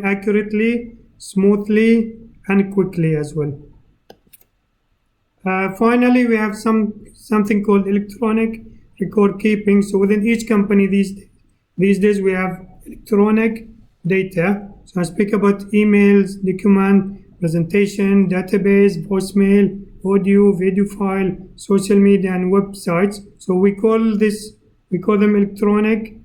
accurately, smoothly, and quickly as well. Finally, we have something called electronic record keeping. So within each company these days we have electronic data. So I speak about emails, document, presentation, database, voicemail, audio, video file, social media, and websites. So we call them electronic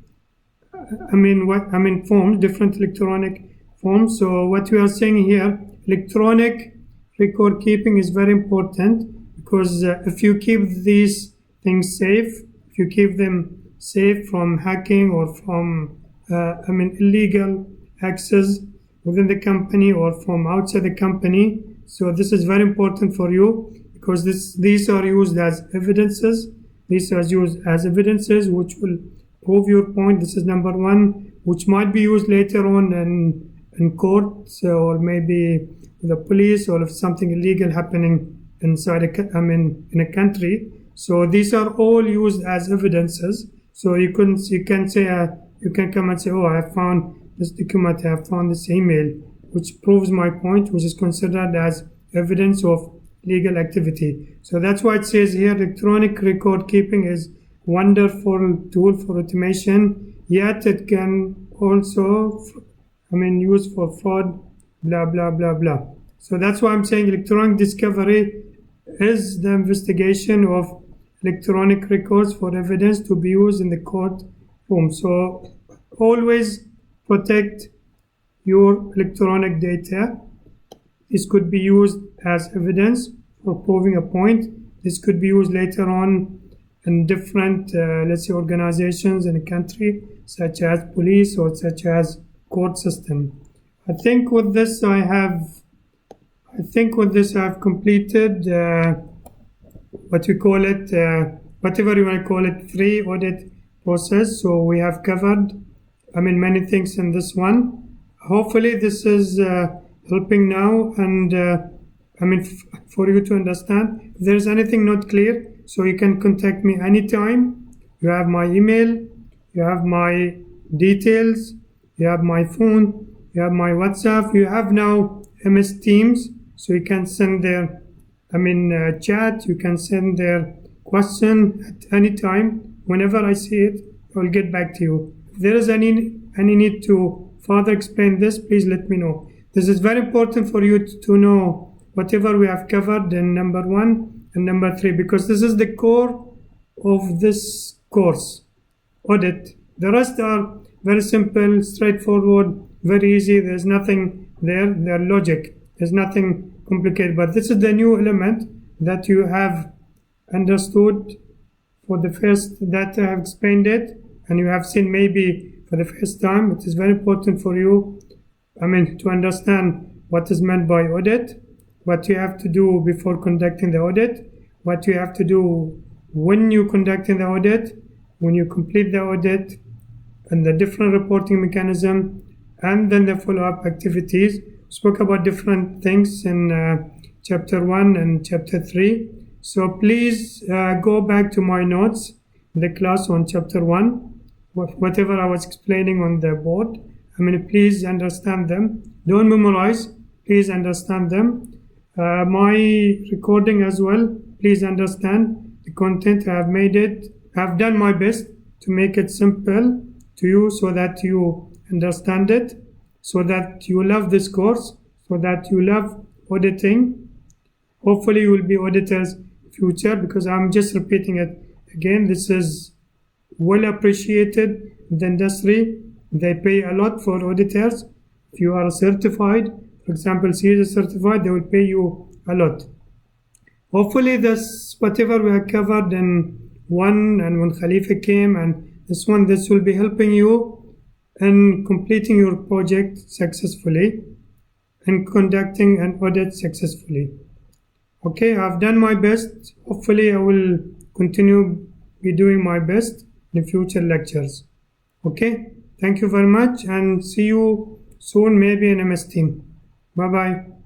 forms, different electronic forms. So what we are saying here, electronic record keeping is very important, because if you keep these things safe, if you keep them safe from hacking or from illegal access within the company or from outside the company, so this is very important for you, because these are used as evidences. These are used as evidences which will prove your point. This is number one, which might be used later on in court, or maybe the police, or if something illegal happening inside in a country. So these are all used as evidences. So you can come and say, oh, I have found this document, I have found this email, which proves my point, which is considered as evidence of legal activity. So that's why it says here, electronic record keeping is wonderful tool for automation, yet it can also used for fraud, blah blah blah blah. So that's why I'm saying electronic discovery is the investigation of electronic records for evidence to be used in the courtroom. So always protect your electronic data. This could be used as evidence for proving a point. This could be used later on in different, let's say, organizations in a country, such as police or such as court system. I think with this I've completed what we call it, whatever you want to call it, free audit process. So we have covered many things in this one. Hopefully this is helping now, and for you to understand. If there's anything not clear, so you can contact me anytime. You have my email, you have my details, you have my phone, you have my WhatsApp, you have now MS Teams, so you can send their chat, you can send their question at any time. Whenever I see it, I'll get back to you. If there is any need to further explain this, please let me know. This is very important for you to know whatever we have covered in number 1 and number 3, because this is the core of this course, audit. The rest are very simple, straightforward, very easy. There's nothing there. They're logic. There's nothing complicated. But this is the new element that you have understood for the first, that I have explained it, and you have seen maybe for the first time. It is very important for you, to understand what is meant by audit, what you have to do before conducting the audit, what you have to do when you conducting the audit, when you complete the audit, and the different reporting mechanism, and then the follow-up activities. Spoke about different things in chapter 1 and chapter 3. So please go back to my notes, the class on chapter 1, whatever I was explaining on the board. Please understand them. Don't memorize, please understand them. My recording as well, please understand the content. I have made it. I have done my best to make it simple to you so that you understand it, so that you love this course, so that you love auditing. Hopefully you will be auditors in future, because I'm just repeating it again. This is well appreciated in the industry. They pay a lot for auditors. If you are certified, for example, CITIS certified, they will pay you a lot. Hopefully this, whatever we have covered in one, and when Khalifa came, and this will be helping you in completing your project successfully and conducting an audit successfully. Okay, I've done my best. Hopefully I will continue be doing my best in future lectures. Okay, thank you very much, and see you soon, maybe in MS Team. Bye bye.